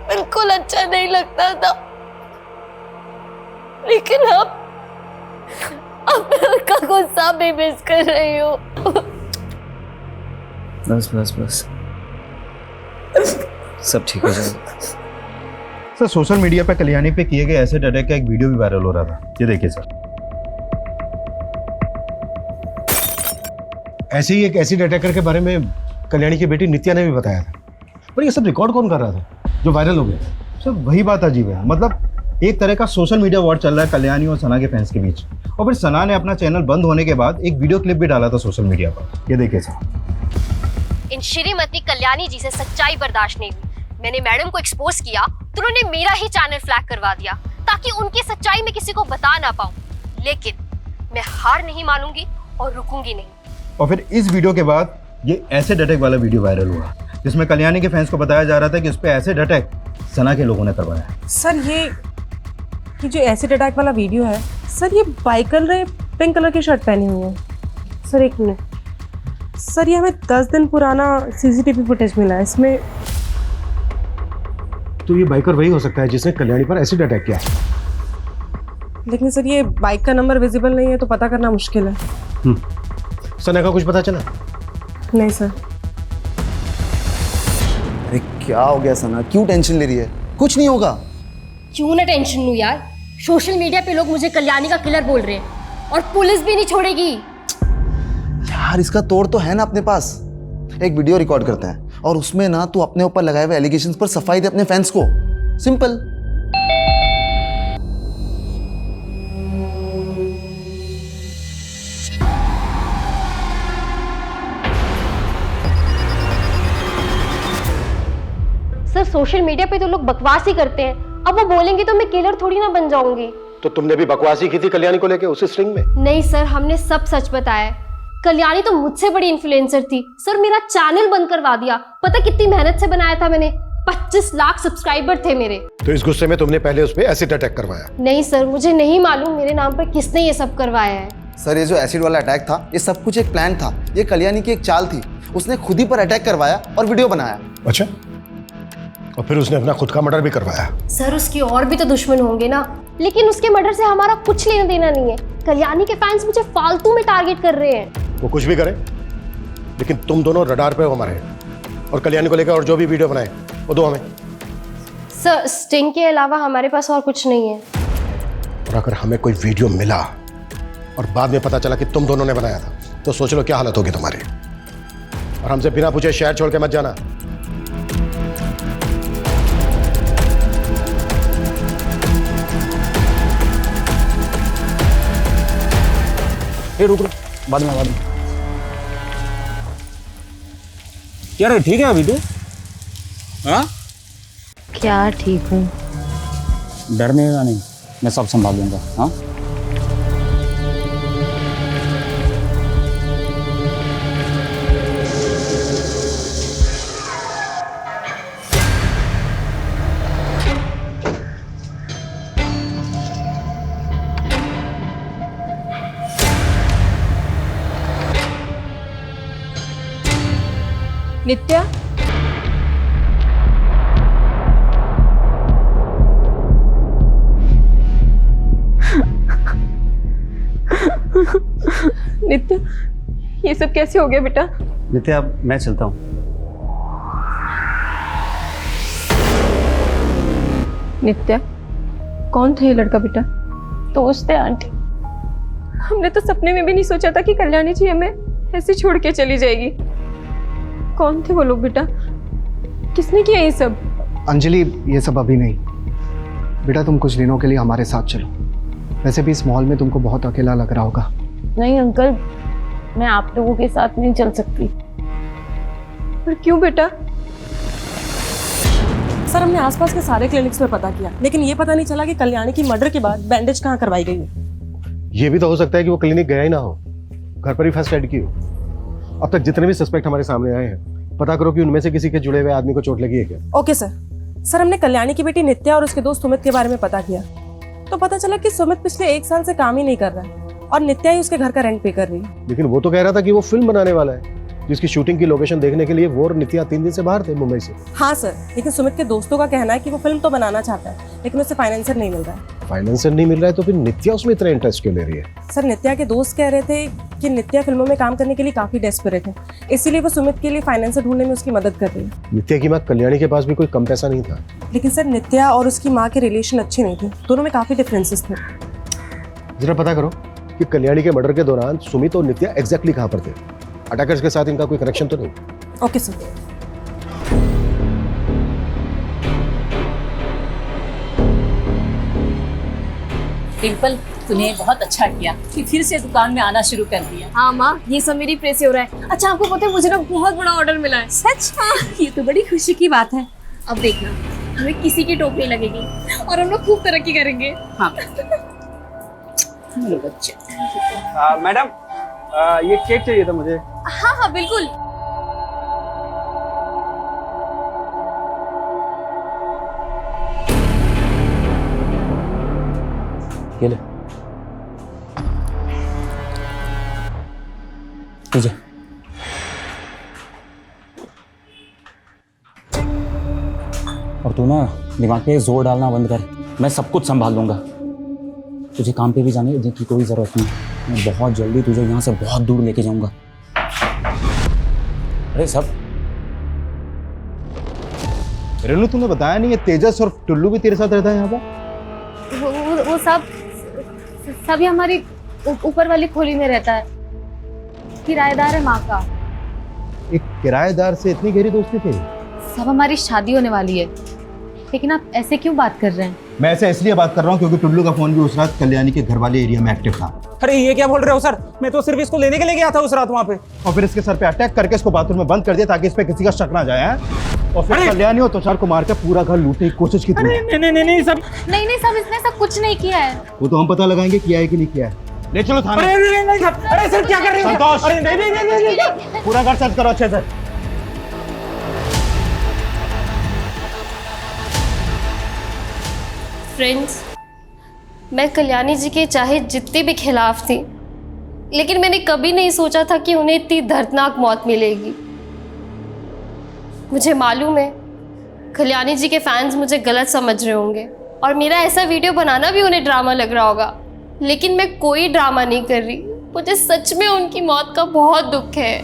बिल्कुल अच्छा नहीं लगता था, लेकिन अब मैं उनका गुस्सा भी मिस कर रही हूँ। बस बस बस, सब ठीक हो जाएगा। सर, सोशल मीडिया पे कल्याणी पे किए गए एसिड अटैक का एक वीडियो भी वायरल हो रहा था, ये देखिए सर। ऐसे ही एक एसिड अटैकर के बारे में कल्याणी की बेटी नित्या ने भी बताया था, पर ये सब रिकॉर्ड कौन कर रहा था जो वायरल हो गया? सर वही बात अजीब है, मतलब एक तरह का सोशल मीडिया वॉर चल रहा है कल्याणी और सना के फैंस के बीच, और फिर सना ने अपना चैनल बंद होने के बाद एक वीडियो क्लिप भी डाला था सोशल मीडिया पर, ये देखिए सर। इन श्रीमती कल्याणी जी से सच्चाई बर्दाश्त नहीं हुई। मैंने मैडम को एक्सपोज किया तो उन्होंने मेरा ही चैनल फ्लैग करवा दिया ताकि उनकी सच्चाई मैं किसी को बता ना पाऊं। लेकिन मैं हार नहीं मानूंगी और रुकूंगी नहीं। और फिर इस वीडियो के बाद ये एसिड अटैक वाला वीडियो वायरल हुआ, जिसमें कल्याणी के फैंस को बताया जा रहा था कि उस पर एसिड अटैक सना के लोगों ने करवाया। सर ये जो एसिड अटैक वाला वीडियो है, सर ये बाइकर ने पिंक कलर की शर्ट पहनी हुई है। सर एक मिनट सर, ये हमें 10 दिन पुराना सीसीटीवी फुटेज मिला है इसमें। तो ये बाइकर वही हो सकता है जिसने कल्याणी पर एसिड अटैक किया। लेकिन सर ये बाइक का नंबर विजिबल नहीं है तो पता करना मुश्किल है। सना का कुछ पता चला? नहीं सर। अरे क्या हो गया सना, क्यों टेंशन ले रही है? कुछ नहीं होगा। क्यों ना टेंशन लूं यार, सोशल मीडिया पे लोग मुझे कल्याणी का किलर बोल रहे हैं और पुलिस भी नहीं छोड़ेगी। यार इसका तोड़ तो है ना अपने पास। एक वीडियो रिकॉर्ड करते हैं और उसमें ना तू अपने ऊपर लगाए हुए एलिगेशंस पर सफाई दे अपने फैंस को। सिंपल। सर सोशल मीडिया पे तो लोग बकवास ही करते हैं, अब वो बोलेंगे तो मैं किलर थोड़ी ना बन जाऊंगी। तो तुमने भी बकवासी की थी कल्याणी को लेके उस स्ट्रिंग में? नहीं सर, हमने सब सच बताया। कल्याणी तो मुझसे बड़ी इन्फ्लुएंसर थी सर, मेरा चैनल बंद करवा दिया। पता कितनी मेहनत से बनाया था मैंने, 25 लाख सब्सक्राइबर थे मेरे। तो इस गुस्से में तुमने पहले उस पे एसिड अटैक करवाया? नहीं सर, मुझे नहीं मालूम मेरे नाम पर किसने ये सब करवाया है। सर ये जो एसिड वाला अटैक था, ये सब कुछ एक प्लान था। ये कल्याणी की एक चाल थी, उसने खुद ही पर अटैक करवाया और वीडियो बनाया। अच्छा, और फिर उसने अपना खुद का मर्डर भी करवाया? सर उसके और भी तो दुश्मन होंगे ना, लेकिन उसके मर्डर से हमारा कुछ लेना देना नहीं है। कल्याणी के फैंस मुझे फालतू में टारगेट कर रहे हैं। वो कुछ भी करे, लेकिन तुम दोनों रडार पे हो हमारे, और कल्याणी को लेकर और जो भी वीडियो बनाए वो दो हमें। सर स्टिंग के अलावा हमारे पास और कुछ नहीं है। और अगर हमें कोई वीडियो मिला और बाद में पता चला कि तुम दोनों ने बनाया था, तो सोच लो क्या हालत होगी तुम्हारी। और हमसे बिना पूछे शहर छोड़ के मत जाना। ये रुक, बाद में। क्या रे, ठीक है अभी तू? हाँ क्या ठीक हूँ? डरने का नहीं, मैं सब संभाल लूंगा। हाँ नित्या, नित्या ये सब कैसे हो गया बेटा? नित्या मैं चलता हूँ। नित्या कौन था ये लड़का बेटा? दोस्त है आंटी। हमने तो सपने में भी नहीं सोचा था कि कल्याणी जी हमें ऐसे छोड़ के चली जाएगी। कौन थे वो लोग बेटा? किसने किया ये सब? अंजलि ये सब अभी नहीं बेटा, तुम कुछ दिनों के लिए हमारे साथ चलो। वैसे भी इस मॉल में तुमको बहुत अकेला लग रहा होगा। नहीं अंकल, मैं आप लोगों के साथ नहीं चल सकती। पर क्यों बेटा? सर हमने आसपास के सारे क्लिनिक्स में पता किया, लेकिन ये पता नहीं चला कि कल्याणी की मर्डर के बाद बैंडेज कहाँ करवाई गई है। ये भी तो हो सकता है कि वो क्लिनिक गया ही ना हो, घर पर ही फर्स्ट एड की हो। अब तक जितने भी सस्पेक्ट हमारे सामने आए हैं, पता करो कि उनमें से किसी के जुड़े हुए आदमी को चोट लगी है क्या। Okay sir. सर हमने कल्याणी की बेटी नित्या और उसके दोस्त सुमित के बारे में पता किया, तो पता चला कि सुमित पिछले 1 साल से काम ही नहीं कर रहा है और नित्या ही उसके घर का रेंट पे कर रही है। लेकिन वो तो कह रहा था कि वो फिल्म बनाने वाला है, जिसकी शूटिंग की लोकेशन देखने के लिए वो और नित्या 3 दिन से बाहर थे मुंबई से। हाँ सर, लेकिन सुमित के दोस्तों का कहना है कि वो फिल्म तो बनाना चाहता है, लेकिन उसे फाइनेंसर नहीं मिल रहा है। फाइनेंसर नहीं मिल रहा है तो फिर नित्या उसमें इतना इंटरेस्ट क्यों ले रही है? सर नित्या के दोस्त कह रहे थे कि नित्या फिल्मों में काम करने के लिए काफी डेस्परेट है, इसीलिए वो सुमित के लिए फाइनेंसर ढूंढने में उसकी मदद कर रही है। नित्या की माँ कल्याणी के पास भी कोई कम पैसा नहीं था। लेकिन सर नित्या और उसकी माँ के रिलेशन अच्छे नहीं थे, दोनों में काफी डिफरेंसेस थे। जरा पता करो कि कल्याणी के मर्डर के दौरान सुमित और नित्या एग्जैक्टली कहाँ पर थे। अटैकर्स के साथ इनका कोई कनेक्शन तो नहीं? Okay sir. डिम्पल, तूने बहुत अच्छा किया कि फिर से दुकान में आना शुरू कर दिया। हाँ माँ, ये सब मेरी प्रेस से हो रहा है। अच्छा आपको पता है मुझे ना बहुत बड़ा ऑर्डर मिला है। सच? हाँ, ये तो बड़ी खुशी की बात है। अब देखना, हमें किसी की टोक नहीं लगेगी और हम लोग खूब तरक्की करेंगे। हाँ मेरे बच्चे। मैडम, ये केक चाहिए था मुझे। हाँ हाँ बिल्कुल। ये ले तुझे। और तू ना दिमाग पे जोर डालना बंद कर, मैं सब कुछ संभाल लूंगा। तुझे काम पे भी जाने की कोई जरूरत नहीं, मैं बहुत जल्दी तुझे यहाँ से बहुत दूर लेके जाऊंगा। अरे सब रेनू, तूने बताया नहीं, ये तेजस और टुल्लू भी तेरे साथ रहता है यहाँ पर? वो सब ही हमारी ऊपर वाली खोली में रहता है, किराएदार है माँ का। एक किराएदार से इतनी गहरी दोस्ती थी? सब हमारी शादी होने वाली है, लेकिन आप ऐसे क्यों बात कर रहे हैं? मैं ऐसे इसलिए बात कर रहा हूँ क्योंकि टुल्लू का फोन भी उस रात कल्याणी के घर वाले एरिया में एक्टिव था। अरे ये क्या बोल रहे हो सर, मैं तो सिर्फ इसको लेने के लिए गया था उस रात वहाँ पे। और फिर इसके सर पे अटैक करके इसको बाथरूम में बंद कर दिया ताकि इस पे किसी का शक ना जाए। और फिर कल्याणी और तुषार को मार के पूरा घर लूटने की कोशिश की थी। नहीं सब इसने सब कुछ नहीं किया है। वो तो हम पता लगाएंगे किया है कि नहीं किया है। ले चलो थाने। अरे सर क्या कर रहे हैं? संतोष, अरे नहीं। पूरा घर सर्च करो अच्छे से। फ्रेंड्स, मैं कल्याणी जी के चाहे जितने भी खिलाफ थी, लेकिन मैंने कभी नहीं सोचा था कि उन्हें इतनी दर्दनाक मौत मिलेगी। मुझे मालूम है कल्याणी जी के फैंस मुझे गलत समझ रहे होंगे और मेरा ऐसा वीडियो बनाना भी उन्हें ड्रामा लग रहा होगा, लेकिन मैं कोई ड्रामा नहीं कर रही। मुझे सच में उनकी मौत का बहुत दुख है।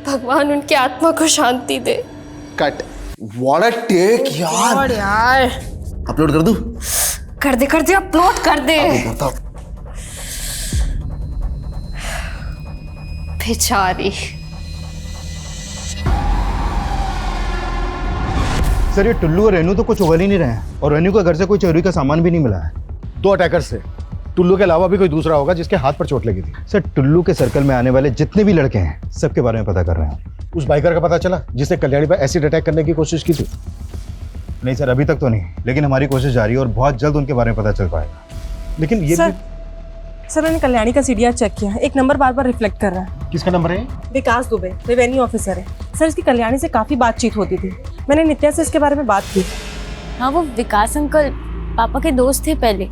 भगवान उनकी आत्मा को शांति दे। कट। व्हाट अ टेक यार। अपलोड कर दूं? कर दे अपलोड कर दे। बेचारी। सर ये टुल्लू और रेनू तो कुछ उगल ही नहीं रहे हैं और रेनू के घर से कोई चोरी का सामान भी नहीं मिला है। 2 अटैकर्स थे, टुल्लू के अलावा भी कोई दूसरा होगा जिसके हाथ पर चोट लगी थी। सर टुल्लू के सर्कल में आने वाले जितने भी लड़के हैं सबके बारे में पता कर रहे हैं। उस बाइकर का पता चला जिसने कल्याणी पर एसिड अटैक करने की कोशिश की थी? नहीं सर, अभी तक तो नहीं, लेकिन हमारी कोशिश जारी है और बहुत जल्द उनके बारे में पता चल पाएगा। लेकिन ये सर मैंने कल्याणी का सीडीआर चेक किया, एक नंबर बार बार रिफ्लेक्ट कर रहा है। किसका नंबर है? विकास दुबे, रेवेन्यू ऑफिसर है। सर इसकी कल्याणी से काफी बातचीत होती थी, मैंने नित्या से इसके बारे में बात की। हाँ वो विकास अंकल पापा के दोस्त थे पहले।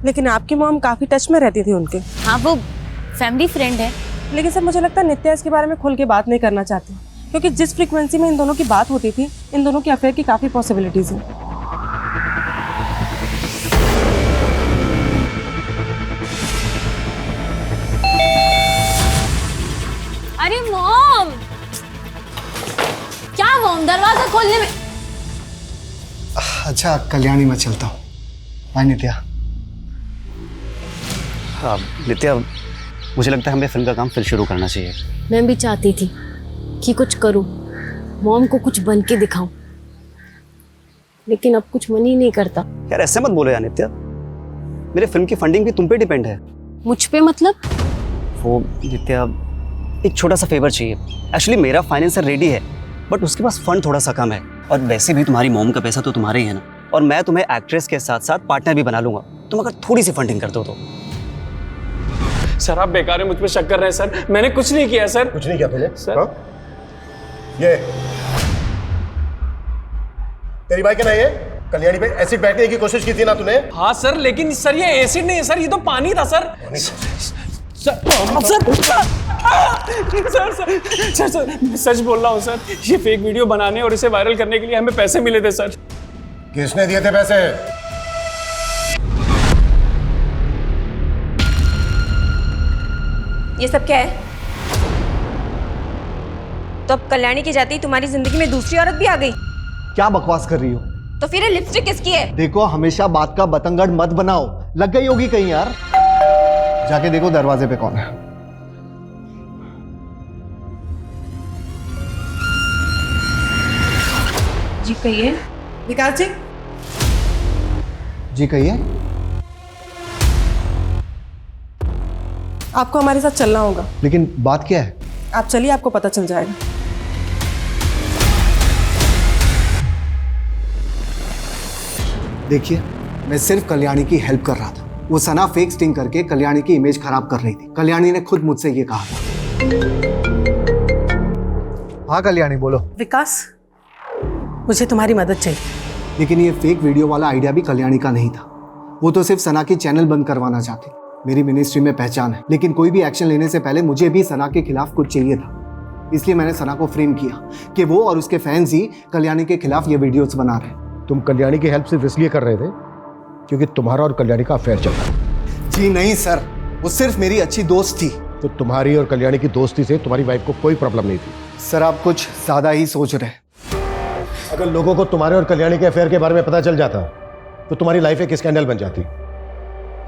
लेकिन आपकी मॉम काफी टच में रहती थी उनके। हाँ वो फैमिली फ्रेंड है। लेकिन सर मुझे लगता है नित्या इसके बारे में खुल के बात नहीं करना चाहती, क्योंकि जिस फ्रीक्वेंसी में इन दोनों की बात होती थी, इन दोनों की अफेयर की काफी पॉसिबिलिटीज हैं। अरे मॉम, क्या मॉम दरवाजा खोलने में। अच्छा कल्याणी, मैं चलता हूँ। बाय नित्या। हाँ नित्या, मुझे लगता है हमें फिल्म का काम फिर शुरू करना चाहिए। मैं भी चाहती थी कि कुछ करूं, मॉम को कुछ बन के दिखाऊं, लेकिन अब कुछ मन ही नहीं करता। यार ऐसे मत बोलो यार नित्या, मेरे फिल्म की फंडिंग भी तुम पे डिपेंड है। मुझ पे मतलब? वो नित्या, एक छोटा सा फेवर चाहिए। एक्चुअली मेरा फाइनेंसर रेडी है, बट उसके पास फंड थोड़ा सा कम है, और वैसे भी तुम्हारी मॉम का पैसा तो तुम्हारा ही है ना, और मैं तुम्हें एक्ट्रेस के साथ साथ पार्टनर भी बना लूंगा, तुम अगर थोड़ी सी फंडिंग कर दो तो। सर आप बेकार में मुझ पे शक कर रहे हैं सर, मैंने कुछ नहीं किया सर। कुछ नहीं किया तूने सर? ये तेरी बाइक है ना, ये कल्याणी पे एसिड बैठने की कोशिश की थी ना तूने? हाँ सर, लेकिन सर ये एसिड नहीं है सर, ये तो पानी था सर। सर मैं सच बोल रहा हूँ सर, ये फेक वीडियो बनाने और इसे वायरल करने के लिए हमें पैसे मिले थे सर। किसने दिए थे पैसे? ये सब क्या है? तो अब कल्याणी की जाती तुम्हारी जिंदगी में दूसरी औरत भी आ गई? क्या बकवास कर रही हो? तो फिर ये लिपस्टिक किसकी है? देखो, हमेशा बात का बतंगड़ मत बनाओ, लग गई होगी कहीं यार। जाके देखो दरवाजे पे कौन है। जी कहिए। विकास जी। जी कहिए। आपको हमारे साथ चलना होगा। लेकिन बात क्या है? आप चलिए, आपको पता चल जाएगा। देखिए, मैं सिर्फ कल्याणी की हेल्प कर रहा था। वो सना फेक स्टिंग करके कल्याणी की इमेज खराब कर रही थी। कल्याणी ने खुद मुझसे ये कहा था। हाँ कल्याणी, बोलो। विकास, मुझे तुम्हारी मदद चाहिए। लेकिन ये फेक वीडियो वाला आइडिया भी कल्याणी का नहीं था। वो तो सिर्फ सना की चैनल बंद करवाना चाहती। मेरी मिनिस्ट्री में पहचान है, लेकिन कोई भी एक्शन लेने से पहले मुझे भी सना के खिलाफ कुछ चाहिए था। इसलिए मैंने सना को फ्रेम किया कि वो और उसके फैंस ही कल्याणी के खिलाफ ये वीडियोस बना रहे हैं। तुम कल्याणी की हेल्प सिर्फ इसलिए कर रहे थे क्योंकि तुम्हारा और कल्याणी का अफेयर चल रहा है? जी नहीं सर, वो सिर्फ मेरी अच्छी दोस्त थी। तो तुम्हारी और कल्याणी की दोस्ती से तुम्हारी वाइफ को कोई प्रॉब्लम नहीं थी? सर, आप कुछ ज्यादा ही सोच रहे हैं। अगर लोगों को तुम्हारे और कल्याणी के अफेयर के बारे में पता चल जाता तो तुम्हारी लाइफ एक स्कैंडल बन जाती।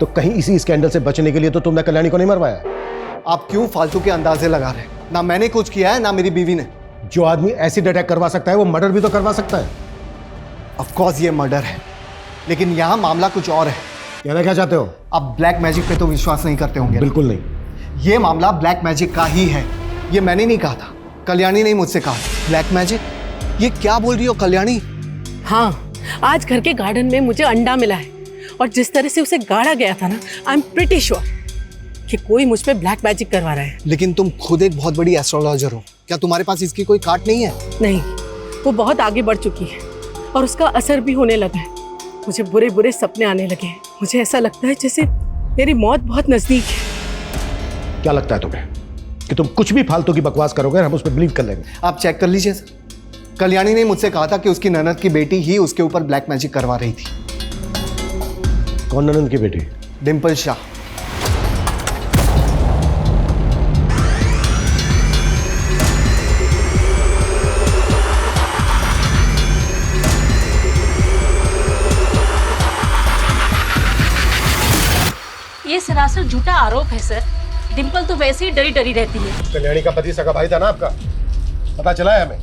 तो कहीं इसी स्कैंडल से बचने के लिए तो तुमने कल्याणी को नहीं मरवाया? आप क्यों फालतू के अंदाजे लगा रहे हैं? ना मैंने कुछ किया है, ना मेरी बीवी ने। जो आदमी एसिड अटैक करवा सकता है वो मर्डर भी तो करवा सकता है। ऑफ कोर्स ये मर्डर है, लेकिन यहाँ मामला कुछ और है। कहना क्या चाहते हो? आप ब्लैक मैजिक पे तो विश्वास नहीं करते होंगे। बिल्कुल नहीं। ये मामला ब्लैक मैजिक का ही है। ये मैंने नहीं कहा था, कल्याणी ने मुझसे कहा। Black magic? ये क्या बोल रही हो कल्याणी? हाँ, आज घर के गार्डन में मुझे अंडा मिला है, और जिस तरह से उसे गाड़ा गया था ना, आई एम प्रीटी श्योर कि कोई मुझ पे ब्लैक मैजिक करवा रहा है। लेकिन तुम खुद एक बहुत बड़ी एस्ट्रोलॉजर हो, क्या तुम्हारे पास इसकी कोई कार्ड नहीं है? नहीं, वो बहुत आगे बढ़ चुकी है और उसका असर भी होने लगा है। मुझे बुरे बुरे सपने आने लगे हैं। मुझे ऐसा लगता है जैसे मेरी मौत बहुत नजदीक है। क्या लगता है तुम्हें कि तुम कुछ भी फालतू की बकवास करोगे और हम उस पर बिलीव कर लेंगे? आप चेक कर लीजिए सर। कल्याणी ने मुझसे कहा था कि उसकी ननद की बेटी ही उसके ऊपर ब्लैक मैजिक करवा रही थी। कौन ननद की बेटी? डिंपल शाह। ये सरासर झूठा आरोप है सर। डिंपल तो वैसे ही डरी डरी रहती है। कल्याणी का पति सगा भाई था ना आपका? पता चला है हमें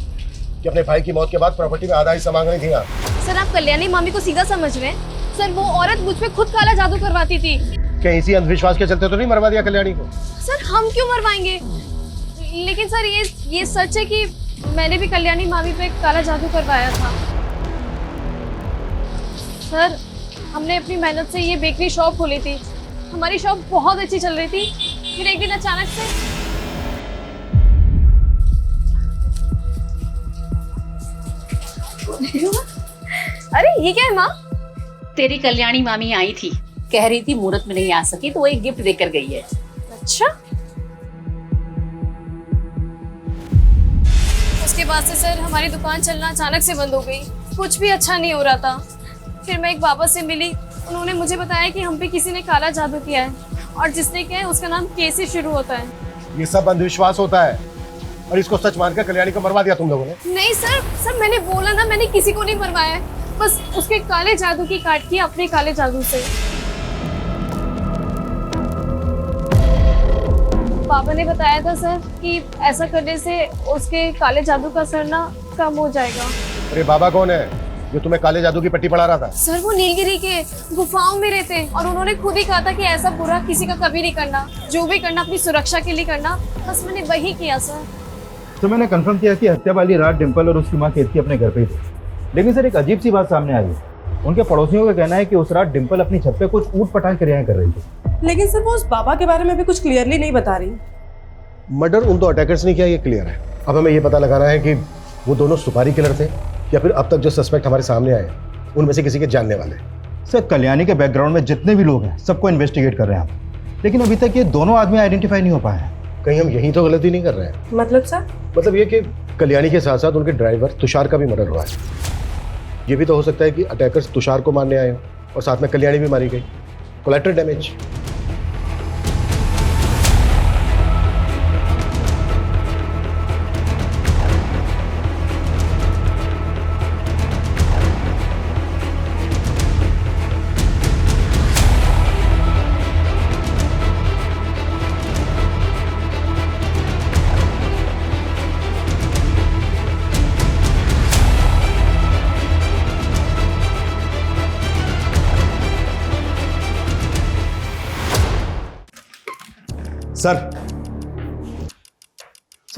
कि अपने भाई की मौत के बाद प्रॉपर्टी में आधा हिस्सा मांग रही थी आप। सर आप कल्याणी मामी को सीधा समझ रहे हैं। सर वो औरत मुझ पे खुद काला जादू करवाती थी। क्या इसी अंधविश्वास के चलते तो नहीं मरवा दिया कल्याणी को? सर हम क्यों मरवाएंगे? लेकिन सर ये सच है कि मैंने भी कल्याणी मामी पे काला जादू करवाया था। सर हमने अपनी मेहनत से ये बेकरी शॉप खोली थी। हमारी शॉप बहुत अच्छी चल रही थी। फिर एक दिन अचानक से अरे ये क्या है माँ? तेरी कल्याणी मामी आई थी, कह रही थी मुहूर्त में नहीं आ सकी तो वो एक गिफ्ट देकर गई है। अच्छा। उसके बाद से सर हमारी दुकान चलना अचानक से बंद हो गई। कुछ भी अच्छा नहीं हो रहा था। फिर मैं एक बाबा से मिली, उन्होंने मुझे बताया कि हम पे किसी ने काला जादू किया है, और जिसने किया है उसका नाम के से शुरू होता है। ये सब अंधविश्वास होता है और इसको सच मानकर कल्याणी को मरवा दिया तुम लोगों ने? नहीं सर मैंने बोला ना, मैंने किसी को नहीं मरवाया है। बस उसके काले जादू की काट की अपने काले जादू से। पापा ने बताया था सर कि ऐसा करने से उसके काले जादू का असर ना कम हो जाएगा। अरे बाबा कौन है जो तुम्हें काले जादू की पट्टी पढ़ा रहा था? सर वो नीलगिरी के गुफाओं में रहते हैं, और उन्होंने खुद ही कहा था कि ऐसा बुरा किसी का कभी नहीं करना, जो भी करना अपनी सुरक्षा के लिए करना। बस मैंने वही किया सर। तो मैंने कंफर्म किया कि हत्या वाली रात डिम्पल और उसकी माँ केतकी अपने घर पे ही थी। लेकिन सर एक अजीब सी बात सामने आई है। उनके पड़ोसियों का कहना है कि उस रात डिम्पल अपनी छत पे कुछ ऊट पटांग क्रियाएं कर रही थी। लेकिन सर वो उस बाबा के बारे में भी कुछ क्लियरली नहीं बता रही। मर्डर उन दो अटैकर्स ने किया, ये क्लियर है। अब हमें ये पता लगाना है कि वो दोनों सुपारी किलर थे या फिर अब तक जो सस्पेक्ट हमारे सामने आए उनमें से किसी के जानने वाले। सर कल्याणी के बैकग्राउंड में जितने भी लोग हैं सबको इन्वेस्टिगेट कर रहे हैं हम, लेकिन अभी तक ये दोनों आदमी आइडेंटिफाई नहीं हो पाए हैं। कहीं हम यही तो गलती नहीं कर रहे हैं? मतलब सर? मतलब ये कि कल्याणी के साथ साथ उनके ड्राइवर तुषार का भी मर्डर हुआ है। ये भी तो हो सकता है कि अटैकर्स तुषार को मारने आए हो और साथ में कल्याणी भी मारी गई। Collateral damage. सर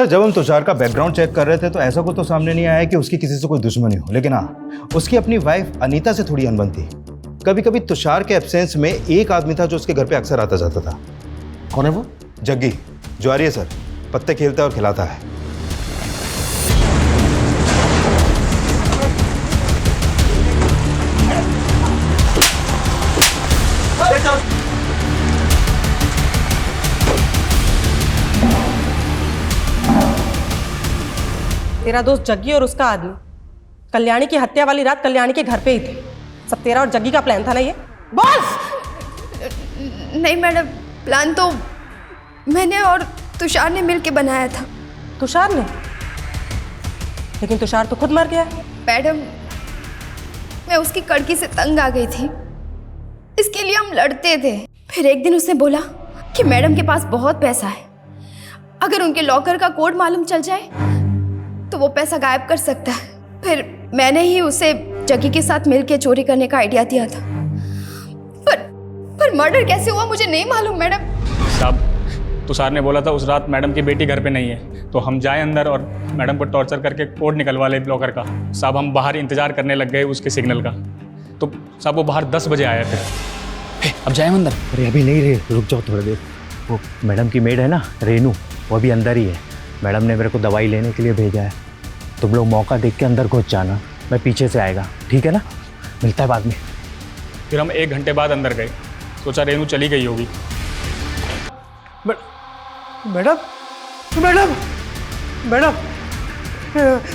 जब हम तुषार का बैकग्राउंड चेक कर रहे थे तो ऐसा कुछ तो सामने नहीं आया कि उसकी किसी से कोई दुश्मनी हो, लेकिन हाँ उसकी अपनी वाइफ अनीता से थोड़ी अनबन थी। कभी कभी तुषार के एब्सेंस में एक आदमी था जो उसके घर पे अक्सर आता जाता था। कौन है वो? जग्गी, ज्वारी है सर, पत्ते खेलता है और खिलाता है। तेरा दोस्त जग्गी और उसका आदमी कल्याणी की हत्या वाली रात कल्याणी के घर पे ही थे। सब तेरा और जग्गी का प्लान था ना ये? बस! नहीं मैडम, प्लान तो मैंने और तुषार ने मिलके बनाया था। तुषार ने? लेकिन तुषार तो खुद मर गया। मैडम, मैं उसकी कड़की से तंग आ गई थी, इसके लिए हम लड़ते थे। फिर एक दिन उसने बोला कि मैडम के पास बहुत पैसा है, अगर उनके लॉकर का कोड मालूम चल जाए तो वो पैसा गायब कर सकता है। फिर मैंने ही उसे जग्गी के साथ मिलके चोरी करने का आइडिया दिया था। पर मर्डर कैसे हुआ मुझे नहीं मालूम मैडम। साहब, तुषार ने बोला था उस रात मैडम की बेटी घर पे नहीं है, तो हम जाए अंदर और मैडम को टॉर्चर करके कोड निकलवा ले लॉकर का। साहब हम बाहर इंतजार करने लग गए उसके सिग्नल का, तो साहब वो बाहर 10 बजे आया थे। अब जाए अंदर? अरे अभी नहीं रे, रुक जाओ थोड़ी देर। वो मैडम की मेड है ना रेनू, वो अभी अंदर ही है। मैडम ने मेरे को दवाई लेने के लिए भेजा है। तुम लोग मौका देख के अंदर घुस जाना, मैं पीछे से आएगा, ठीक है ना? मिलता है बाद में। फिर हम 1 घंटे बाद अंदर गए, सोचा रेनू चली गई होगी। मैडम मैडम मैडम,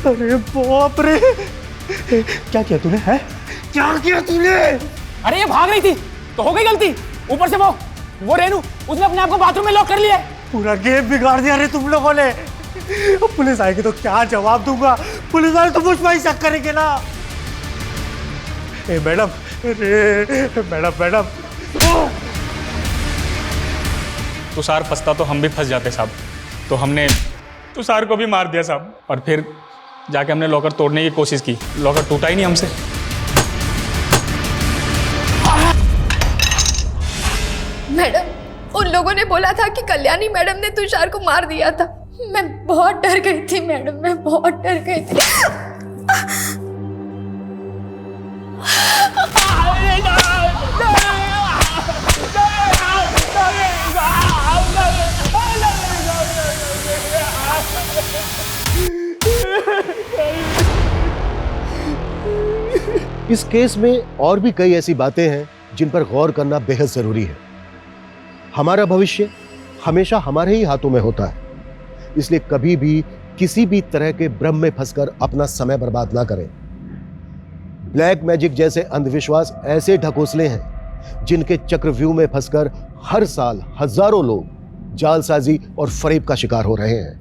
अरे बाप रे, क्या किया तूने? है क्या किया तूने? अरे ये भाग रही थी तो हो गई गलती। ऊपर से वो रेनू, उसने अपने आप को बाथरूम में लॉक कर लिया है। पूरा गेम बिगाड़ दिया रे तुम लोगों ने। पुलिस आएगी तो क्या जवाब दूंगा? पुलिस वाले तो मुझ पर ही शक करेंगे ना। ए मैडम, मैडम तुषार फंसता तो हम भी फंस जाते साहब, तो हमने तुषार को भी मार दिया साहब। और फिर जाके हमने लॉकर तोड़ने की कोशिश की, लॉकर टूटा ही नहीं हमसे। मैडम, उन लोगों ने बोला था कि कल्याणी मैडम ने तुषार को मार दिया था। मैं बहुत डर गई थी मैडम, मैं बहुत डर गई थी। इस केस में और भी कई ऐसी बातें हैं जिन पर गौर करना बेहद जरूरी है। हमारा भविष्य हमेशा हमारे ही हाथों में होता है, इसलिए कभी भी किसी भी तरह के भ्रम में फंसकर अपना समय बर्बाद ना करें। ब्लैक मैजिक जैसे अंधविश्वास ऐसे ढकोसले हैं जिनके चक्रव्यूह में फंसकर हर साल हजारों लोग जालसाजी और फरेब का शिकार हो रहे हैं।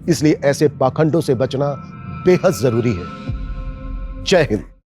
इसलिए ऐसे पाखंडों से बचना बेहद जरूरी है। जय हिंद।